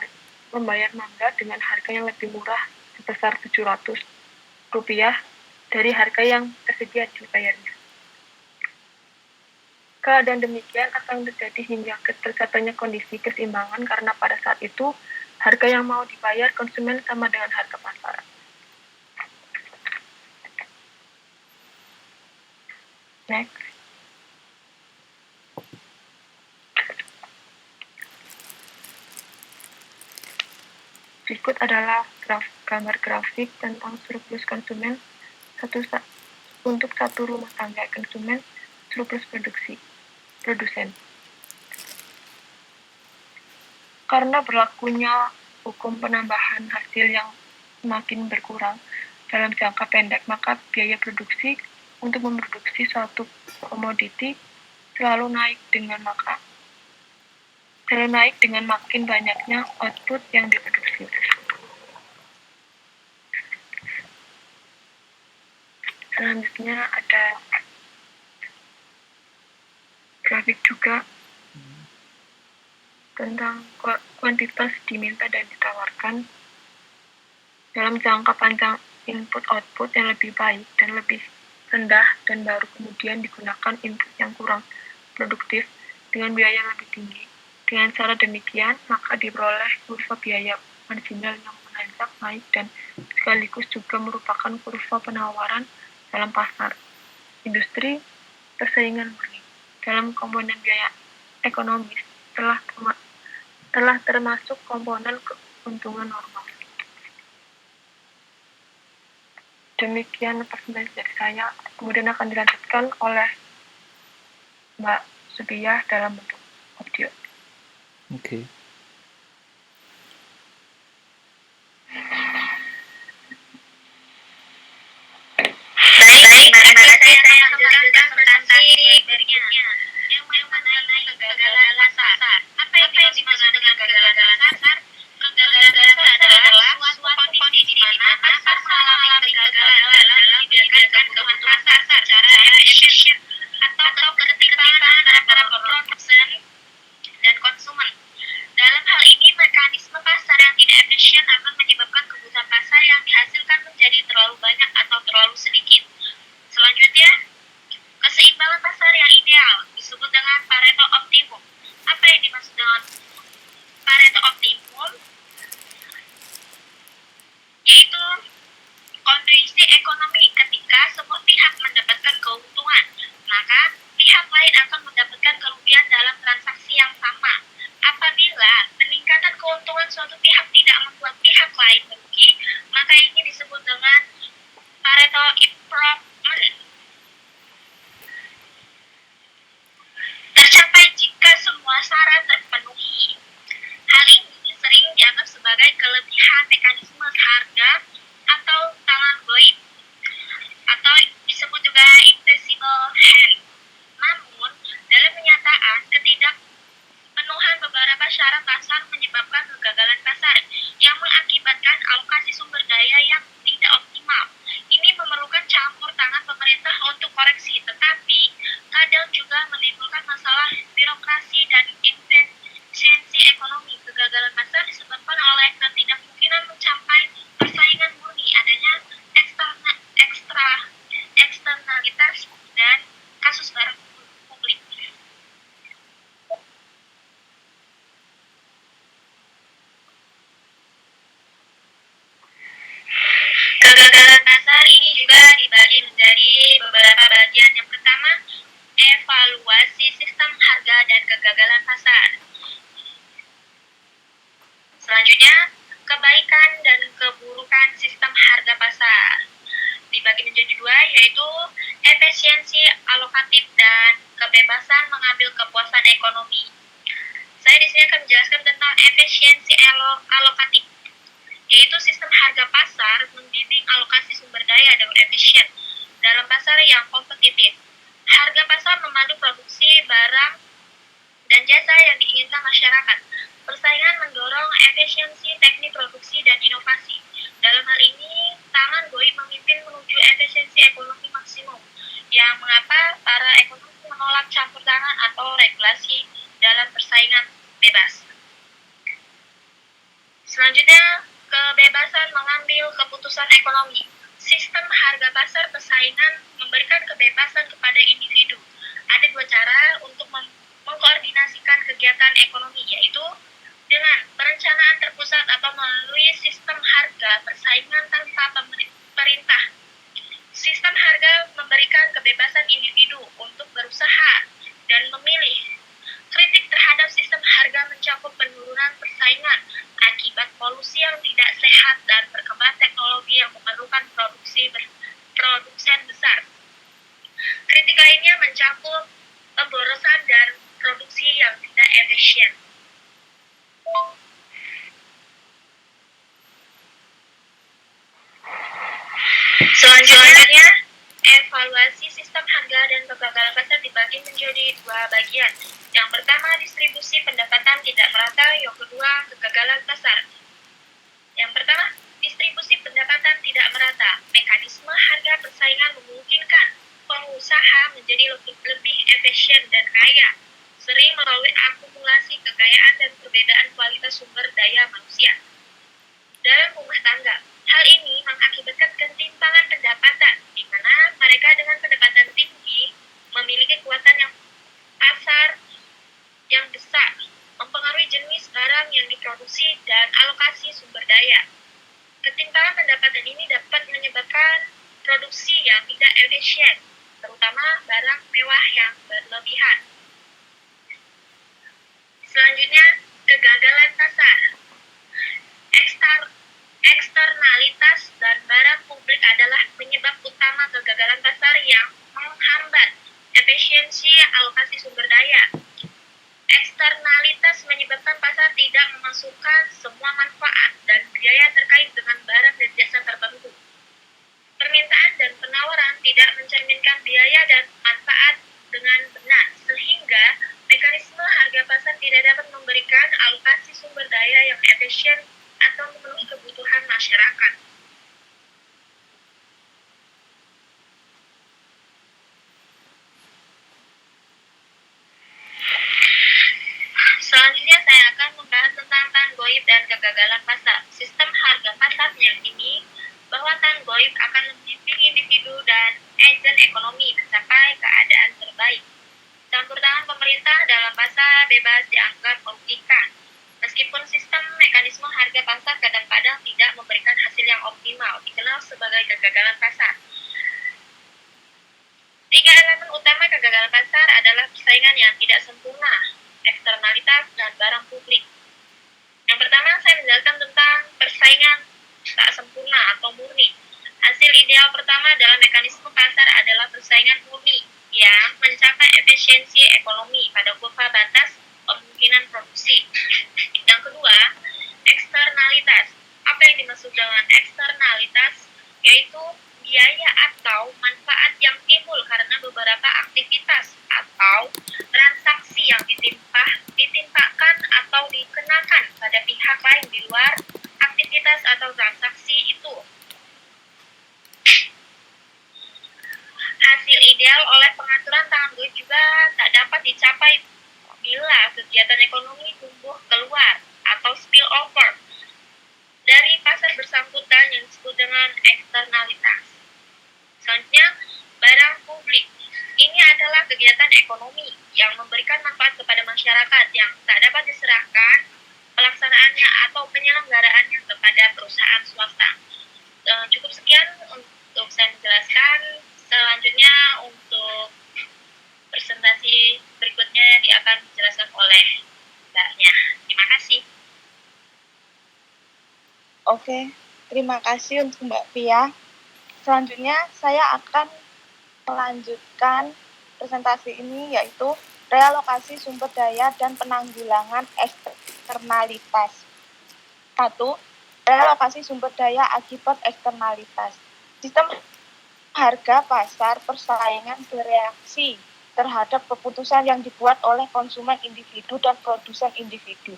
mangga dengan harga yang lebih murah sebesar 700 rupiah dari harga yang tersedia dibayarnya. Keadaan demikian akan terjadi hingga tercapainya kondisi keseimbangan karena pada saat itu harga yang mau dibayar konsumen sama dengan harga pasar. Next. Berikut adalah gambar grafik tentang surplus konsumen untuk satu rumah tangga konsumen, surplus produsen. Karena berlakunya hukum penambahan hasil yang semakin berkurang dalam jangka pendek, maka biaya produksi untuk memproduksi suatu komoditi selalu naik dengan makin banyaknya output yang diproduksi. Selanjutnya ada grafik juga tentang kuantitas diminta dan ditawarkan dalam jangka panjang. Input-output yang lebih baik dan lebih rendah dan baru kemudian digunakan input yang kurang produktif dengan biaya yang lebih tinggi. Dengan cara demikian, maka diperoleh kurva biaya marginal yang menanjak naik dan sekaligus juga merupakan kurva penawaran dalam pasar industri persaingan murni. Dalam komponen biaya ekonomis telah termasuk komponen keuntungan normal. Demikian presentasi dari saya, kemudian akan dilanjutkan oleh Mbak Subiyah dalam bentuk audio. Oke. Baik, mari saya lanjutkan presentasi berikutnya yang mengenai kegagalan pasar. Apa yang dimaksud dengan kegagalan pasar? Kegagalan pasar adalah suatu kondisi di mana pasar mengalami kegagalan dalam menyediakan kebutuhan pasar secara efisien atau ketimpangan antara produsen dan konsumen. Dalam hal ini, mekanisme pasar yang tidak efisien akan menyebabkan kebutuhan pasar yang dihasilkan menjadi terlalu banyak atau terlalu sedikit. Selanjutnya, keseimbangan pasar yang ideal disebut dengan Pareto Optimum. Apa yang dimaksud dengan Pareto Optimum? Yaitu kondisi ekonomi ketika semua pihak mendapatkan keuntungan, maka pihak lain akan mendapatkan kerugian dalam transaksi yang sama. Apabila peningkatan keuntungan suatu pihak tidak membuat pihak lain merugi, maka ini disebut dengan Pareto Improvement. Tercapai jika semua syarat terpenuhi. Hal ini sering dianggap sebagai kelebihan mekanisme harga atau tangan goib, atau disebut juga invisible hand. Namun, dalam kenyataan, ketidakpenuhan beberapa syarat pasar menyebabkan kegagalan pasar yang mengakibatkan alokasi sumber daya yang tidak optimal. Ini memerlukan campur tangan pemerintah untuk koreksi, tetapi kadang juga menimbulkan masalah birokrasi dan efisiensi ekonomi. Kegagalan pasar disebabkan oleh ketidakmungkinan mencapai persaingan murni, adanya eksternalitas dan kasus barang publik. Kegagalan pasar ini juga dibagi menjadi beberapa bagian. Yang pertama, evaluasi sistem harga dan kegagalan pasar. Selanjutnya, kebaikan dan keburukan sistem harga pasar. Dibagi menjadi dua, yaitu efisiensi alokatif dan kebebasan mengambil kepuasan ekonomi. Saya di sini akan menjelaskan tentang efisiensi alokatif, yaitu sistem harga pasar membimbing alokasi sumber daya dengan efisien dalam pasar yang kompetitif. Harga pasar memandu produksi barang dan jasa yang diinginkan masyarakat. Persaingan mendorong efisiensi teknik produksi dan inovasi. Dalam hal ini, tangan goib memimpin menuju efisiensi ekonomi maksimum. Yang mengapa para ekonomi menolak campur tangan atau regulasi dalam persaingan bebas. Selanjutnya, kebebasan mengambil keputusan ekonomi. Sistem harga pasar persaingan memberikan kebebasan kepada individu. Ada dua cara untuk mengkoordinasikan kegiatan ekonomi, yaitu dengan perencanaan terpusat atau melalui sistem harga persaingan tanpa perintah. Sistem harga memberikan kebebasan individu untuk berusaha dan memilih. Kritik terhadap sistem harga mencakup penurunan persaingan akibat polusi yang tidak sehat dan perkembangan teknologi yang memerlukan produsen besar. Kritik lainnya mencakup pemborosan dan produksi yang tidak efisien. Selanjutnya, evaluasi sistem harga dan kegagalan pasar dibagi menjadi dua bagian. Yang pertama, distribusi pendapatan tidak merata. Yang kedua, kegagalan pasar. Yang pertama, distribusi pendapatan tidak merata. Mekanisme harga persaingan memungkinkan pengusaha menjadi lebih efisien dan kaya, sering melalui akumulasi kekayaan dan perbedaan kualitas sumber daya manusia. Dalam rumah tangga, hal ini mengakibatkan ketimpangan pendapatan, di mana mereka dengan pendapatan tinggi memiliki kekuatan yang pasar yang besar, mempengaruhi jenis barang yang diproduksi dan alokasi sumber daya. Ketimpangan pendapatan ini dapat menyebabkan produksi yang tidak efisien, terutama barang mewah yang berlebihan. Selanjutnya, kegagalan pasar. Eksternalitas dan barang publik adalah penyebab utama kegagalan pasar yang menghambat efisiensi alokasi sumber daya. Eksternalitas menyebabkan pasar tidak memasukkan semua manfaat dan biaya terkait dengan barang dan jasa tertentu. Permintaan dan penawaran tidak mencerminkan biaya dan manfaat dengan benar, sehingga mekanisme harga pasar tidak dapat memberikan alokasi sumber daya yang efisien atau memenuhi kebutuhan masyarakat. Selanjutnya saya akan membahas tentang tan goib dan kegagalan pasar. Sistem harga pasar yang ini bahwa tan goib akan membimbing individu dan agen ekonomi mencapai keadaan terbaik. Campur tangan pemerintah dalam pasar bebas dianggap merugikan. Meskipun sistem mekanisme harga pasar kadang-kadang tidak memberikan hasil yang optimal, dikenal sebagai kegagalan pasar. 3 elemen utama kegagalan pasar adalah persaingan yang tidak sempurna, eksternalitas, dan barang publik. Yang pertama, saya menjelaskan tentang persaingan tak sempurna atau murni. Hasil ideal pertama dalam mekanisme pasar adalah persaingan murni yang mencapai efisiensi ekonomi pada kurva batas kemungkinan produksi. Yang kedua, eksternalitas. Apa yang dimaksud dengan eksternalitas? Yaitu biaya atau manfaat yang timbul karena beberapa aktivitas atau transaksi yang ditimpakan atau dikenakan pada pihak lain di luar aktivitas atau transaksi itu. Hasil ideal oleh pengaturan tangan goib juga tak dapat dicapai bila kegiatan ekonomi tumbuh keluar atau spill over dari pasar bersangkutan yang disebut dengan eksternalitas. Selanjutnya, barang publik. Ini adalah kegiatan ekonomi yang memberikan manfaat kepada masyarakat yang tak dapat diserahkan pelaksanaannya atau penyelenggaraannya kepada perusahaan swasta. Cukup sekian untuk saya menjelaskan. Selanjutnya untuk presentasi berikutnya akan dijelaskan oleh Mbaknya. Terima kasih. Oke, terima kasih untuk Mbak Pia. Selanjutnya saya akan melanjutkan presentasi ini, yaitu realokasi sumber daya dan penanggulangan eksternalitas. 1. Realokasi sumber daya akibat eksternalitas. Sistem harga pasar persaingan bereaksi terhadap keputusan yang dibuat oleh konsumen individu dan produsen individu.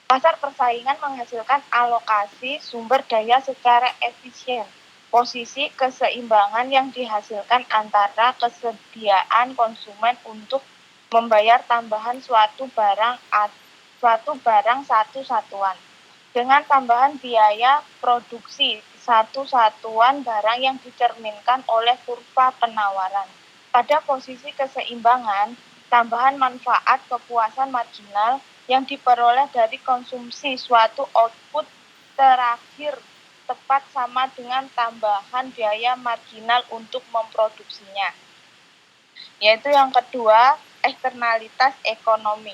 Pasar persaingan menghasilkan alokasi sumber daya secara efisien. Posisi keseimbangan yang dihasilkan antara kesediaan konsumen untuk membayar tambahan suatu barang satu satuan dengan tambahan biaya produksi satu satuan barang yang dicerminkan oleh kurva penawaran. Pada posisi keseimbangan, tambahan manfaat kepuasan marginal yang diperoleh dari konsumsi suatu output terakhir tepat sama dengan tambahan biaya marginal untuk memproduksinya. Yaitu yang kedua, eksternalitas ekonomi.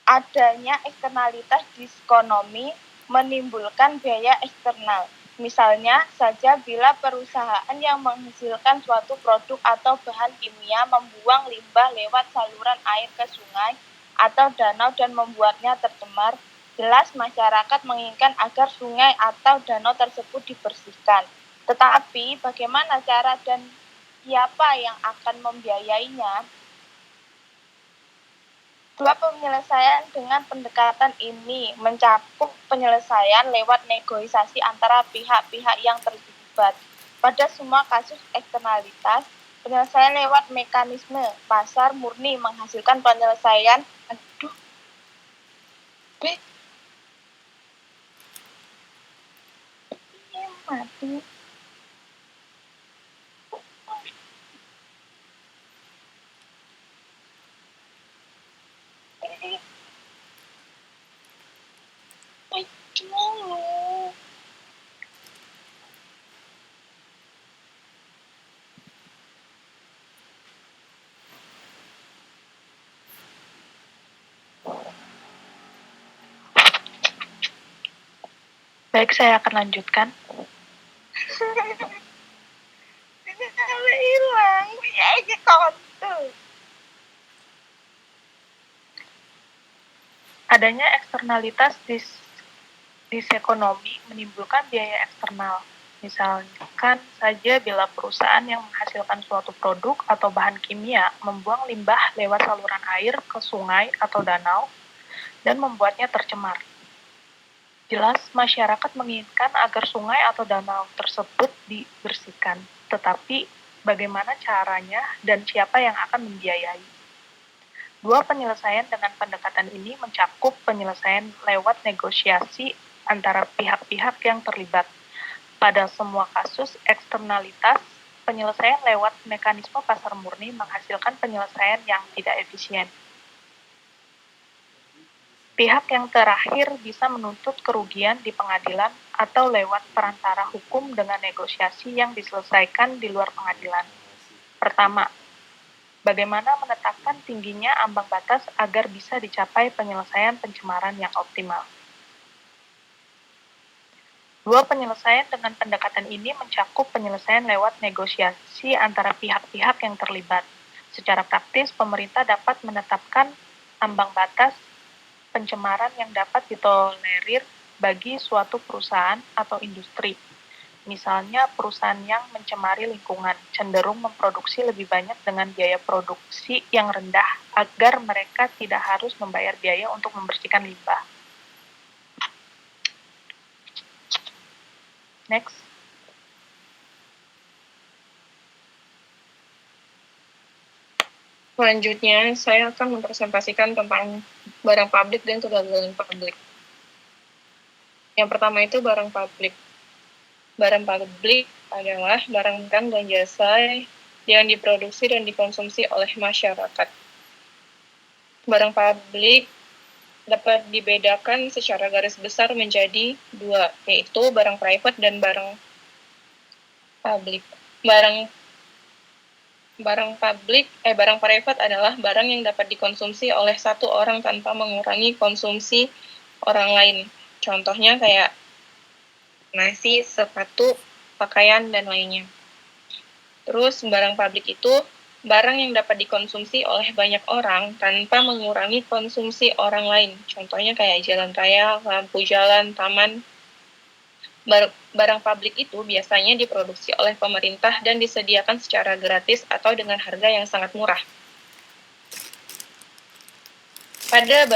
Adanya eksternalitas diskonomi menimbulkan biaya eksternal. Misalnya saja bila perusahaan yang menghasilkan suatu produk atau bahan kimia membuang limbah lewat saluran air ke sungai atau danau dan membuatnya tercemar, jelas masyarakat menginginkan agar sungai atau danau tersebut dibersihkan. Tetapi bagaimana cara dan siapa yang akan membiayainya? Dua penyelesaian dengan pendekatan ini mencakup penyelesaian lewat negosiasi antara pihak-pihak yang terlibat. Pada semua kasus eksternalitas, penyelesaian lewat mekanisme pasar murni menghasilkan penyelesaian mati. Baik, saya akan lanjutkan. Hilang, ya kontu. Adanya eksternalitas disekonomi menimbulkan biaya eksternal. Misalkan saja bila perusahaan yang menghasilkan suatu produk atau bahan kimia membuang limbah lewat saluran air ke sungai atau danau dan membuatnya tercemar. Jelas masyarakat menginginkan agar sungai atau danau tersebut dibersihkan, tetapi bagaimana caranya dan siapa yang akan membiayai? Dua penyelesaian dengan pendekatan ini mencakup penyelesaian lewat negosiasi antara pihak-pihak yang terlibat. Pada semua kasus eksternalitas, penyelesaian lewat mekanisme pasar murni menghasilkan penyelesaian yang tidak efisien. Pihak yang terakhir bisa menuntut kerugian di pengadilan atau lewat perantara hukum dengan negosiasi yang diselesaikan di luar pengadilan. Pertama, bagaimana menetapkan tingginya ambang batas agar bisa dicapai penyelesaian pencemaran yang optimal. Dua penyelesaian dengan pendekatan ini mencakup penyelesaian lewat negosiasi antara pihak-pihak yang terlibat. Secara praktis, pemerintah dapat menetapkan ambang batas pencemaran yang dapat ditolerir bagi suatu perusahaan atau industri. Misalnya, perusahaan yang mencemari lingkungan cenderung memproduksi lebih banyak dengan biaya produksi yang rendah agar mereka tidak harus membayar biaya untuk membersihkan limbah. Next. Selanjutnya, saya akan mempresentasikan tentang barang publik dan kegagalan publik. Yang pertama itu barang publik. Barang publik adalah barang dan jasa yang diproduksi dan dikonsumsi oleh masyarakat. Barang publik dapat dibedakan secara garis besar menjadi dua, yaitu barang private dan barang publik. Barang private adalah barang yang dapat dikonsumsi oleh satu orang tanpa mengurangi konsumsi orang lain. Contohnya kayak nasi, sepatu, pakaian, dan lainnya. Terus barang publik itu barang yang dapat dikonsumsi oleh banyak orang tanpa mengurangi konsumsi orang lain. Contohnya kayak jalan raya, lampu jalan, taman. Barang publik itu biasanya diproduksi oleh pemerintah dan disediakan secara gratis atau dengan harga yang sangat murah. Pada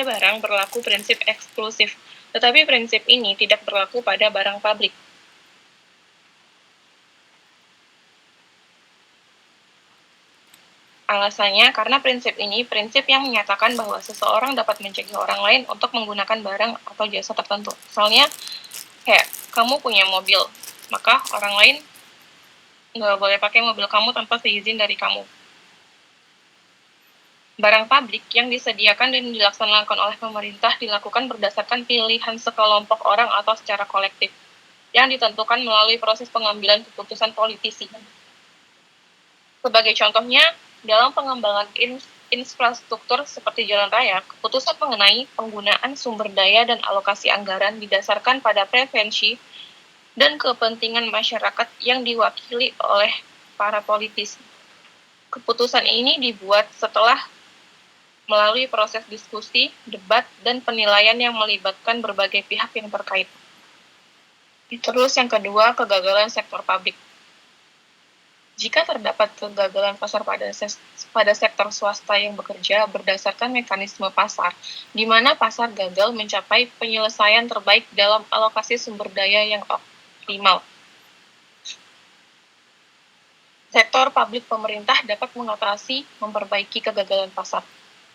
barang berlaku prinsip eksklusif, tetapi prinsip ini tidak berlaku pada barang publik. Alasannya karena prinsip ini prinsip yang menyatakan bahwa seseorang dapat mencegah orang lain untuk menggunakan barang atau jasa tertentu. Misalnya, kayak kamu punya mobil, maka orang lain nggak boleh pakai mobil kamu tanpa seizin dari kamu. Barang publik yang disediakan dan dilaksanakan oleh pemerintah dilakukan berdasarkan pilihan sekelompok orang atau secara kolektif, yang ditentukan melalui proses pengambilan keputusan politisi. Sebagai contohnya, dalam pengembangan infrastruktur seperti jalan raya, keputusan mengenai penggunaan sumber daya dan alokasi anggaran didasarkan pada preferensi dan kepentingan masyarakat yang diwakili oleh para politisi. Keputusan ini dibuat setelah melalui proses diskusi, debat, dan penilaian yang melibatkan berbagai pihak yang terkait. Terus yang kedua, kegagalan sektor publik. Jika terdapat kegagalan pasar pada sektor swasta yang bekerja berdasarkan mekanisme pasar, di mana pasar gagal mencapai penyelesaian terbaik dalam alokasi sumber daya yang optimal. Sektor publik pemerintah dapat mengatasi memperbaiki kegagalan pasar.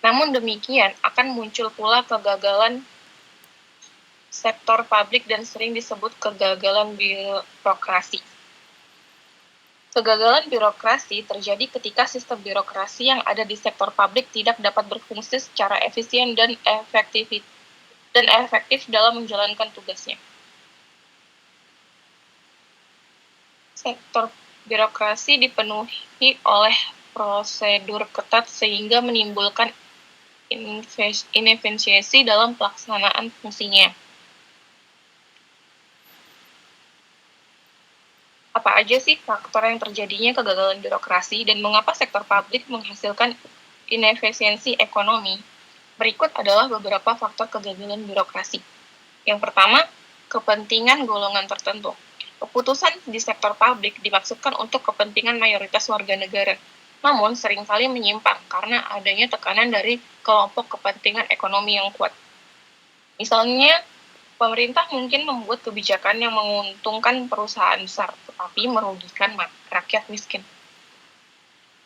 Namun demikian, akan muncul pula kegagalan sektor publik dan sering disebut kegagalan birokrasi. Kegagalan birokrasi terjadi ketika sistem birokrasi yang ada di sektor publik tidak dapat berfungsi secara efisien dan efektif dalam menjalankan tugasnya. Sektor birokrasi dipenuhi oleh prosedur ketat sehingga menimbulkan inefisiensi dalam pelaksanaan fungsinya. Apa aja sih faktor yang terjadinya kegagalan birokrasi dan mengapa sektor publik menghasilkan inefisiensi ekonomi? Berikut adalah beberapa faktor kegagalan birokrasi. Yang pertama, kepentingan golongan tertentu. Keputusan di sektor publik dimaksudkan untuk kepentingan mayoritas warga negara, namun seringkali menyimpang karena adanya tekanan dari kelompok kepentingan ekonomi yang kuat. Misalnya, pemerintah mungkin membuat kebijakan yang menguntungkan perusahaan besar, tetapi merugikan rakyat miskin.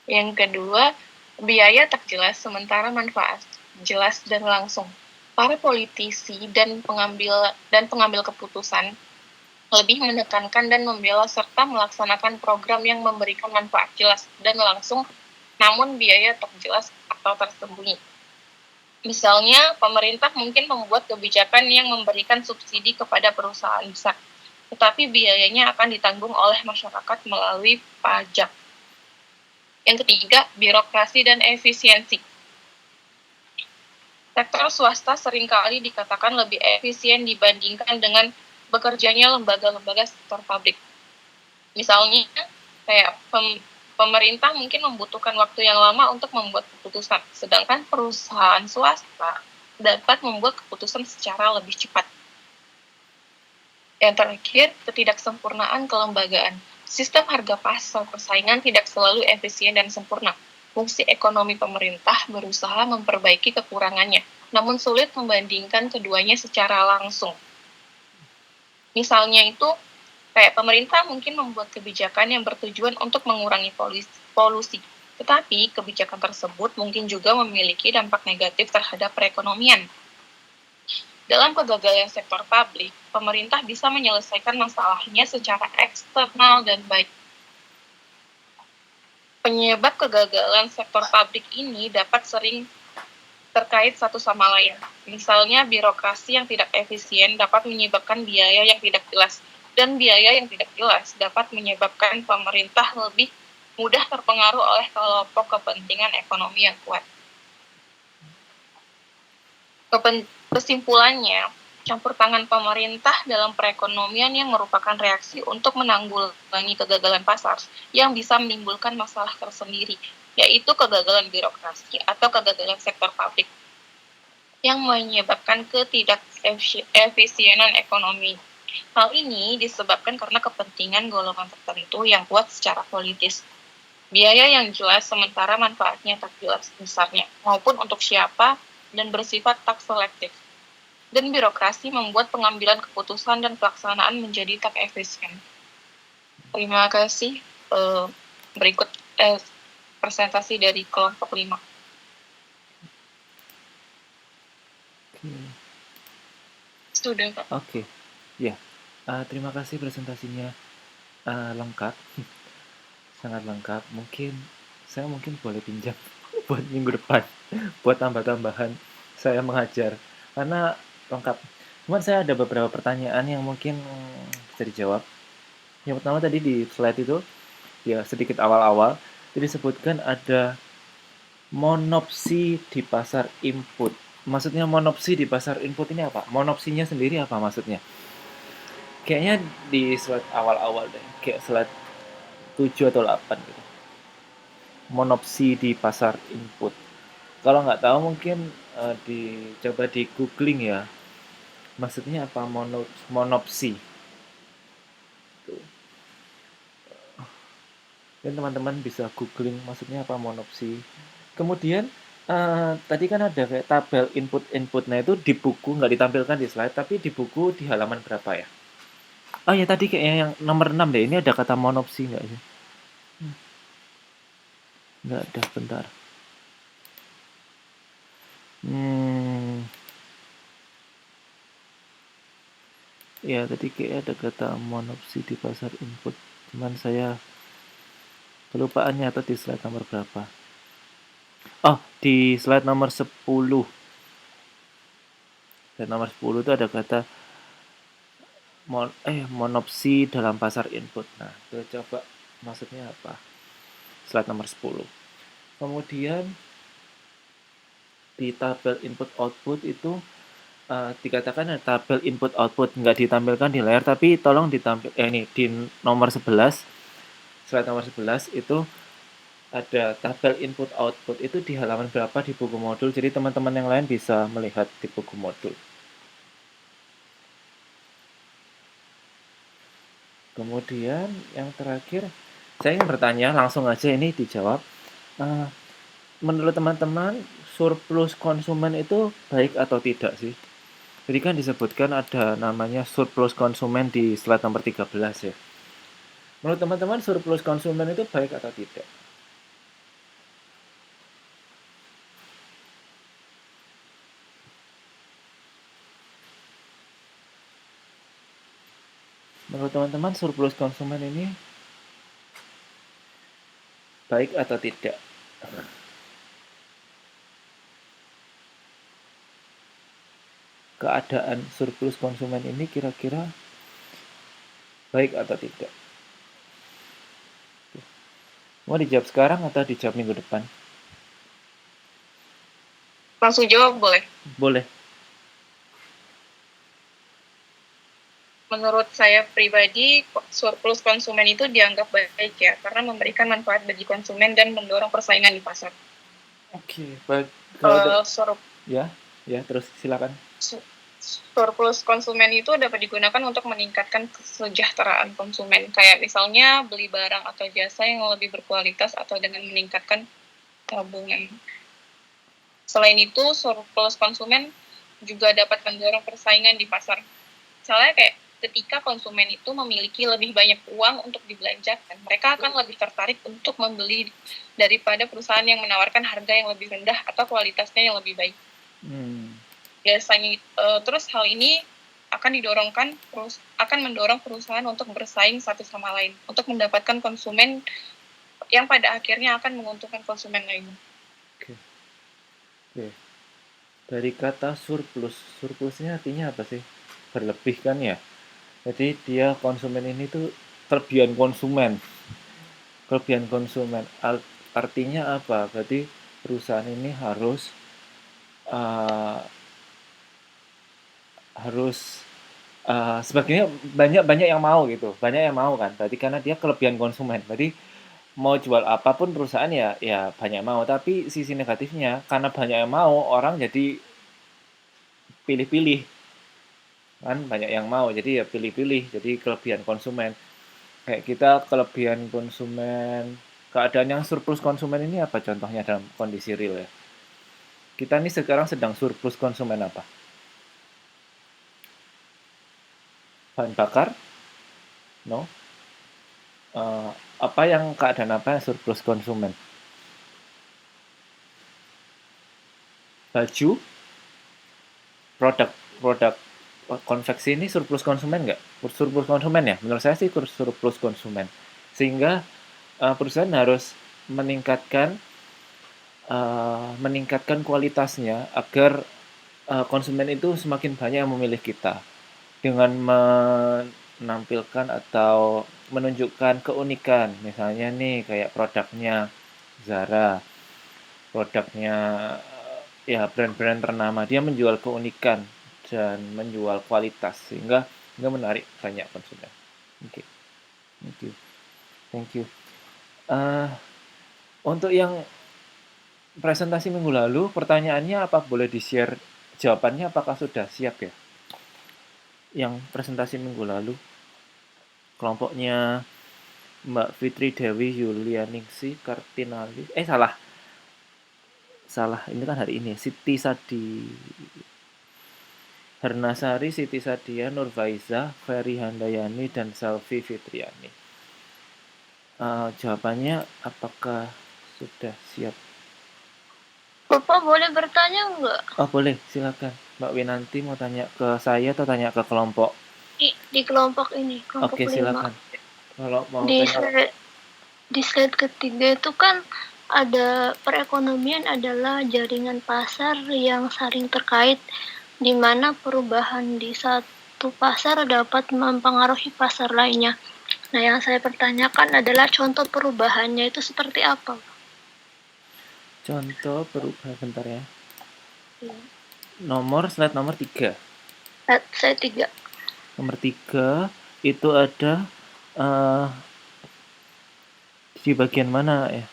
Yang kedua, biaya tak jelas sementara manfaat jelas dan langsung. Para politisi dan pengambil keputusan lebih menekankan dan membela serta melaksanakan program yang memberikan manfaat jelas dan langsung, namun biaya tak jelas atau tersembunyi. Misalnya, pemerintah mungkin membuat kebijakan yang memberikan subsidi kepada perusahaan besar, tetapi biayanya akan ditanggung oleh masyarakat melalui pajak. Yang ketiga, birokrasi dan efisiensi. Sektor swasta seringkali dikatakan lebih efisien dibandingkan dengan bekerjanya lembaga-lembaga sektor publik. Misalnya, kayak pemerintah mungkin membutuhkan waktu yang lama untuk membuat keputusan, sedangkan perusahaan swasta dapat membuat keputusan secara lebih cepat. Yang terakhir, ketidaksempurnaan kelembagaan. Sistem harga pasar persaingan tidak selalu efisien dan sempurna. Fungsi ekonomi pemerintah berusaha memperbaiki kekurangannya, namun sulit membandingkan keduanya secara langsung. Misalnya itu, kayak pemerintah mungkin membuat kebijakan yang bertujuan untuk mengurangi polusi, tetapi kebijakan tersebut mungkin juga memiliki dampak negatif terhadap perekonomian. Dalam kegagalan sektor publik, pemerintah bisa menyelesaikan masalahnya secara eksternal dan baik. Penyebab kegagalan sektor publik ini dapat sering terkait satu sama lain. Misalnya, birokrasi yang tidak efisien dapat menyebabkan biaya yang tidak jelas, dan biaya yang tidak jelas dapat menyebabkan pemerintah lebih mudah terpengaruh oleh kelompok kepentingan ekonomi yang kuat. Kesimpulannya, campur tangan pemerintah dalam perekonomian yang merupakan reaksi untuk menanggulangi kegagalan pasar yang bisa menimbulkan masalah tersendiri, yaitu kegagalan birokrasi atau kegagalan sektor publik yang menyebabkan ketidakefisienan ekonomi. Hal ini disebabkan karena kepentingan golongan tertentu yang kuat secara politis. biaya yang jelas sementara manfaatnya tak jelas besarnya, maupun untuk siapa, dan bersifat tak selektif. Dan birokrasi membuat pengambilan keputusan dan pelaksanaan menjadi tak efisien. Terima kasih. Berikut presentasi dari kelompok 5. Sudah, Pak. Oke. Ya. Terima kasih presentasinya lengkap. Sangat lengkap. Saya mungkin boleh pinjam buat minggu depan buat tambah-tambahan saya mengajar karena lengkap. Cuman saya ada beberapa pertanyaan yang mungkin bisa dijawab. Yang pertama tadi di slide itu ya sedikit awal-awal disebutkan ada monopsi di pasar input. Maksudnya monopsi di pasar input ini apa? Monopsinya sendiri apa maksudnya? Kayaknya di slide awal-awal deh, kayak slide 7 atau 8 gitu. Monopsi di pasar input. Kalau nggak tahu mungkin coba di googling ya. Maksudnya apa monopsi? Tuh. Dan teman-teman bisa googling maksudnya apa monopsi. Kemudian tadi kan ada kayak tabel input-inputnya itu di buku nggak ditampilkan di slide, tapi di buku di halaman berapa ya? Oh ya tadi kayaknya yang nomor 6 deh. Ini ada kata monopsi nggak sih? Nggak ada, bentar. Ya tadi kayak ada kata monopsi di pasar input. Cuman saya kelupaannya atau di slide nomor berapa? Oh, di slide nomor 10. Slide nomor 10 itu ada kata monopsi dalam pasar input. Nah, kita coba maksudnya apa? Slide nomor 10. Kemudian di tabel input output itu dikatakan ada tabel input output nggak ditampilkan di layar, tapi tolong ditampil ini di nomor 11, slide nomor 11 itu ada tabel input output itu di halaman berapa di buku modul, jadi teman-teman yang lain bisa melihat di buku modul. Kemudian yang terakhir saya ingin bertanya, langsung aja ini dijawab. Menurut teman-teman surplus konsumen itu baik atau tidak sih? Jadi kan disebutkan ada namanya surplus konsumen di slide nomor 13 ya. Menurut teman-teman surplus konsumen itu baik atau tidak? Menurut teman-teman surplus konsumen ini baik atau tidak? Keadaan surplus konsumen ini kira-kira baik atau tidak? Mau dijawab sekarang atau dijawab minggu depan? Langsung jawab boleh? Boleh. Menurut saya pribadi, surplus konsumen itu dianggap baik ya, karena memberikan manfaat bagi konsumen dan mendorong persaingan di pasar. Oke, baik. Ya, terus silakan. Surplus konsumen itu dapat digunakan untuk meningkatkan kesejahteraan konsumen, kayak misalnya beli barang atau jasa yang lebih berkualitas atau dengan meningkatkan tabungan. Selain itu, surplus konsumen juga dapat mendorong persaingan di pasar. Misalnya kayak ketika konsumen itu memiliki lebih banyak uang untuk dibelanjakan, mereka akan lebih tertarik untuk membeli daripada perusahaan yang menawarkan harga yang lebih rendah atau kualitasnya yang lebih baik. Biasanya terus hal ini akan mendorong perusahaan untuk bersaing satu sama lain untuk mendapatkan konsumen yang pada akhirnya akan menguntungkan konsumen lainnya. Oke. Dari kata surplusnya artinya apa sih? Berlebih kan ya? Jadi dia konsumen ini tuh kelebihan konsumen. Artinya apa? Berarti perusahaan ini harus sebagainya banyak yang mau gitu. Banyak yang mau kan. Berarti karena dia kelebihan konsumen. Berarti mau jual apapun perusahaan ya banyak mau. Tapi sisi negatifnya karena banyak yang mau, orang jadi pilih-pilih. Kan banyak yang mau, jadi ya pilih-pilih, jadi kelebihan konsumen. Kayak kita kelebihan konsumen keadaan yang surplus konsumen ini apa contohnya dalam kondisi real ya? Kita ini sekarang sedang surplus konsumen apa? Bahan bakar? No. Apa yang keadaan apa yang surplus konsumen? Baju? Produk konveksi ini surplus konsumen nggak? Surplus konsumen ya? Menurut saya sih surplus konsumen. Sehingga perusahaan harus meningkatkan kualitasnya agar konsumen itu semakin banyak yang memilih kita dengan menampilkan atau menunjukkan keunikan. Misalnya nih kayak produknya Zara, produknya ya brand-brand ternama, dia menjual keunikan dan menjual kualitas sehingga menarik banyak konsumen. Oke. Thank you. Untuk yang presentasi minggu lalu, pertanyaannya apa boleh di-share jawabannya, apakah sudah siap ya? Yang presentasi minggu lalu, kelompoknya Mbak Fitri Dewi Yulianingsi Kartinalis, salah, ini kan hari ini, Siti Sadi Hernasari, Siti Sadia, Nurfaiza, Ferry Handayani, dan Selvi Fitriani. Jawabannya apakah sudah siap? Bapak boleh bertanya nggak? Oh boleh, silakan. Mbak Winanti mau tanya ke saya atau tanya ke kelompok? Di kelompok ini, kelompok Oke, 5. silakan. Kalau mau di slide ketiga itu kan ada perekonomian adalah jaringan pasar yang saling terkait, di mana perubahan di satu pasar dapat mempengaruhi pasar lainnya. Nah, yang saya pertanyakan adalah contoh perubahannya itu seperti apa? Contoh perubahan, bentar ya. Slide nomor 3. Slide 3. Nomor 3 itu ada di bagian mana ya?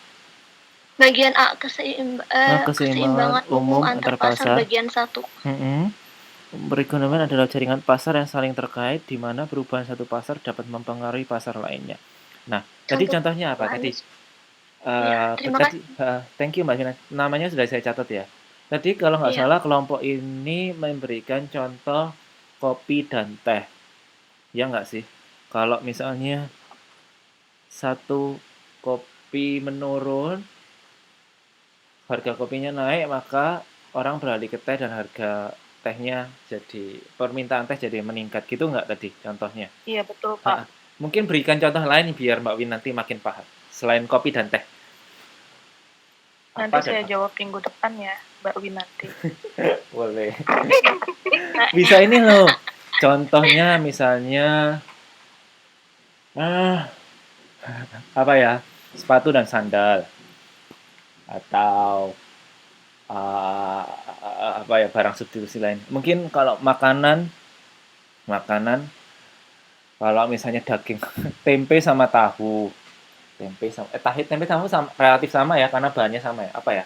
Bagian A, keseimbangan umum antar pasar bagian 1. Perekonomian adalah jaringan pasar yang saling terkait di mana perubahan satu pasar dapat mempengaruhi pasar lainnya. Nah, tadi contohnya apa tadi? Terima kasih. Thank you Mbak Vina. Namanya sudah saya catat ya. Tadi kalau nggak salah kelompok ini memberikan contoh kopi dan teh. Ya nggak sih? Kalau misalnya satu kopi menurun, harga kopinya naik, maka orang beralih ke teh dan harga tehnya jadi, permintaan teh jadi meningkat. Gitu nggak tadi contohnya? Iya, betul Pak. Mungkin berikan contoh lain biar Mbak Win nanti makin paham. Selain kopi dan teh. Nanti saya jawab minggu depan ya, Mbak Win nanti. Boleh. Bisa ini loh. Contohnya misalnya apa ya? Sepatu dan sandal. Atau apa ya, barang substitusi lain. Mungkin kalau makanan kalau misalnya daging, tempe sama tahu. Tempe tahu sama, relatif sama ya karena bahannya sama ya. Apa ya?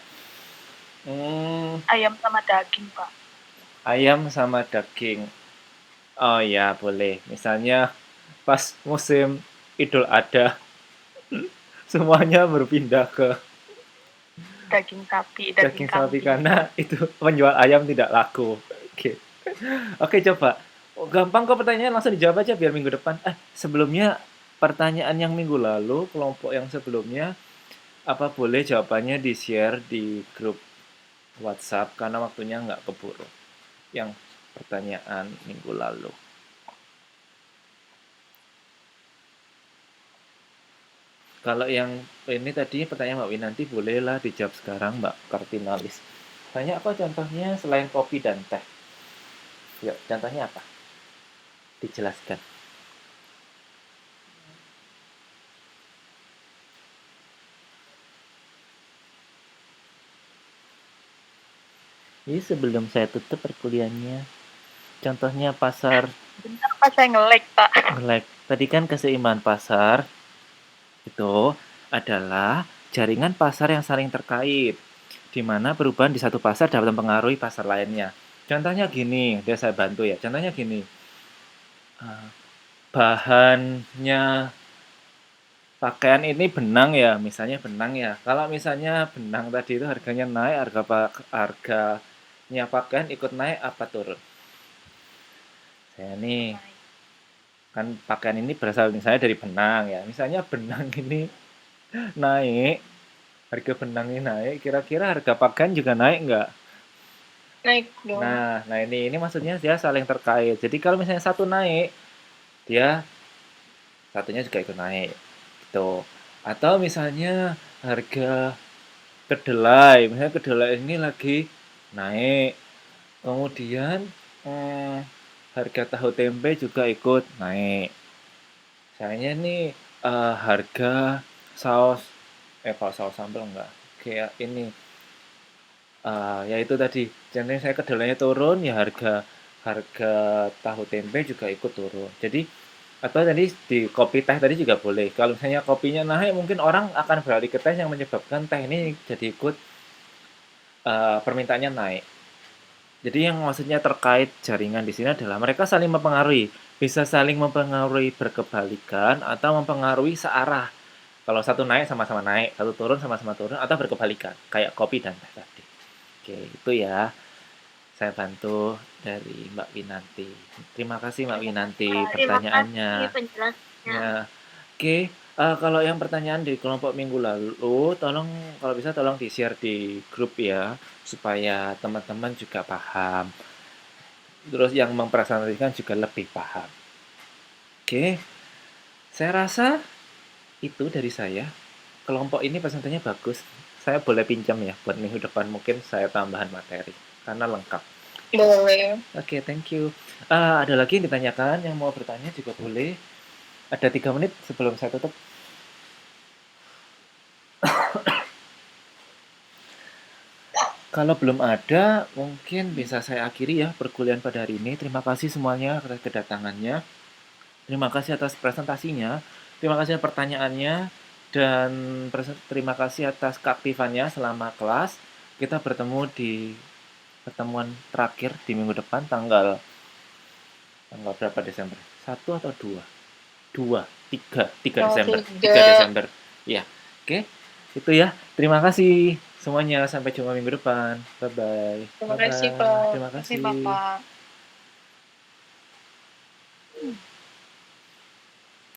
Ayam sama daging, Pak. Ayam sama daging. Oh ya, boleh. Misalnya pas musim Idul Adha, semuanya berpindah ke daging sapi karena itu menjual ayam tidak laku. Oke, coba. Gampang kok pertanyaan, langsung dijawab aja biar minggu depan. Sebelumnya pertanyaan yang minggu lalu, kelompok yang sebelumnya, apa boleh jawabannya di-share di grup WhatsApp karena waktunya nggak keburu. Yang pertanyaan minggu lalu. Kalau yang ini tadi pertanyaan Mbak Winanti, bolehlah dijawab sekarang Mbak Kartinalis. Tanya apa contohnya selain kopi dan teh? Yuk, contohnya apa? Dijelaskan. Ini sebelum saya tutup perkuliahannya, contohnya pasar. Bentar Pak, saya nge-lag Pak. Nge-lag. Tadi kan keseimbangan pasar itu adalah jaringan pasar yang saling terkait, di mana perubahan di satu pasar dapat mempengaruhi pasar lainnya. Contohnya gini, udah saya bantu ya. Contohnya gini, bahannya pakaian ini benang ya, misalnya benang ya. Kalau misalnya benang tadi itu harganya naik, harganya pakaian ikut naik apa turun? Saya nih kan pakaian ini berasal misalnya dari benang ya. Misalnya benang ini naik, harga benang ini naik, kira-kira harga pakaian juga naik nggak? Naik dong. Nah ini maksudnya dia saling terkait. Jadi kalau misalnya satu naik, dia satunya juga ikut naik gitu. Atau misalnya harga kedelai, misalnya kedelai ini lagi naik, kemudian harga tahu tempe juga ikut naik. Misalnya nih harga saus, kalau saus sambal enggak, kayak ini ya itu tadi, jadi saya kedelainya turun, ya harga tahu tempe juga ikut turun. Jadi atau tadi di kopi teh tadi juga boleh. Kalau misalnya kopinya naik, mungkin orang akan beralih ke teh yang menyebabkan teh ini jadi ikut permintaannya naik. Jadi yang maksudnya terkait jaringan di sini adalah mereka saling mempengaruhi, bisa saling mempengaruhi berkebalikan atau mempengaruhi searah. Kalau satu naik sama-sama naik, satu turun sama-sama turun, atau berkebalikan, kayak kopi dan teh tadi. Oke, itu ya. Saya bantu dari Mbak Winanti. Terima kasih Mbak Winanti pertanyaannya. Ya. Oke, kalau yang pertanyaan di kelompok minggu lalu, tolong kalau bisa tolong di-share di grup ya, supaya teman-teman juga paham. Terus yang mempresentasikan juga lebih paham. Oke, saya rasa itu dari saya. Kelompok ini presentasinya bagus. Saya boleh pinjam ya buat minggu depan, mungkin saya tambahan materi karena lengkap. Boleh. Oke, thank you. Ada lagi yang ditanyakan, yang mau bertanya juga boleh. Ada 3 menit sebelum saya tutup. Kalau belum ada, mungkin bisa saya akhiri ya perkuliahan pada hari ini. Terima kasih semuanya atas kedatangannya. Terima kasih atas presentasinya. Terima kasih atas pertanyaannya. Dan terima kasih atas keaktifannya selama kelas. Kita bertemu di pertemuan terakhir di minggu depan tanggal berapa Desember? 1 atau 2? 2, 3 Desember. 3 Desember. Ya, oke. Itu ya. Terima kasih semuanya. Sampai jumpa minggu depan. Bye-bye. Terima kasih, Pak. Terima kasih. Bapak.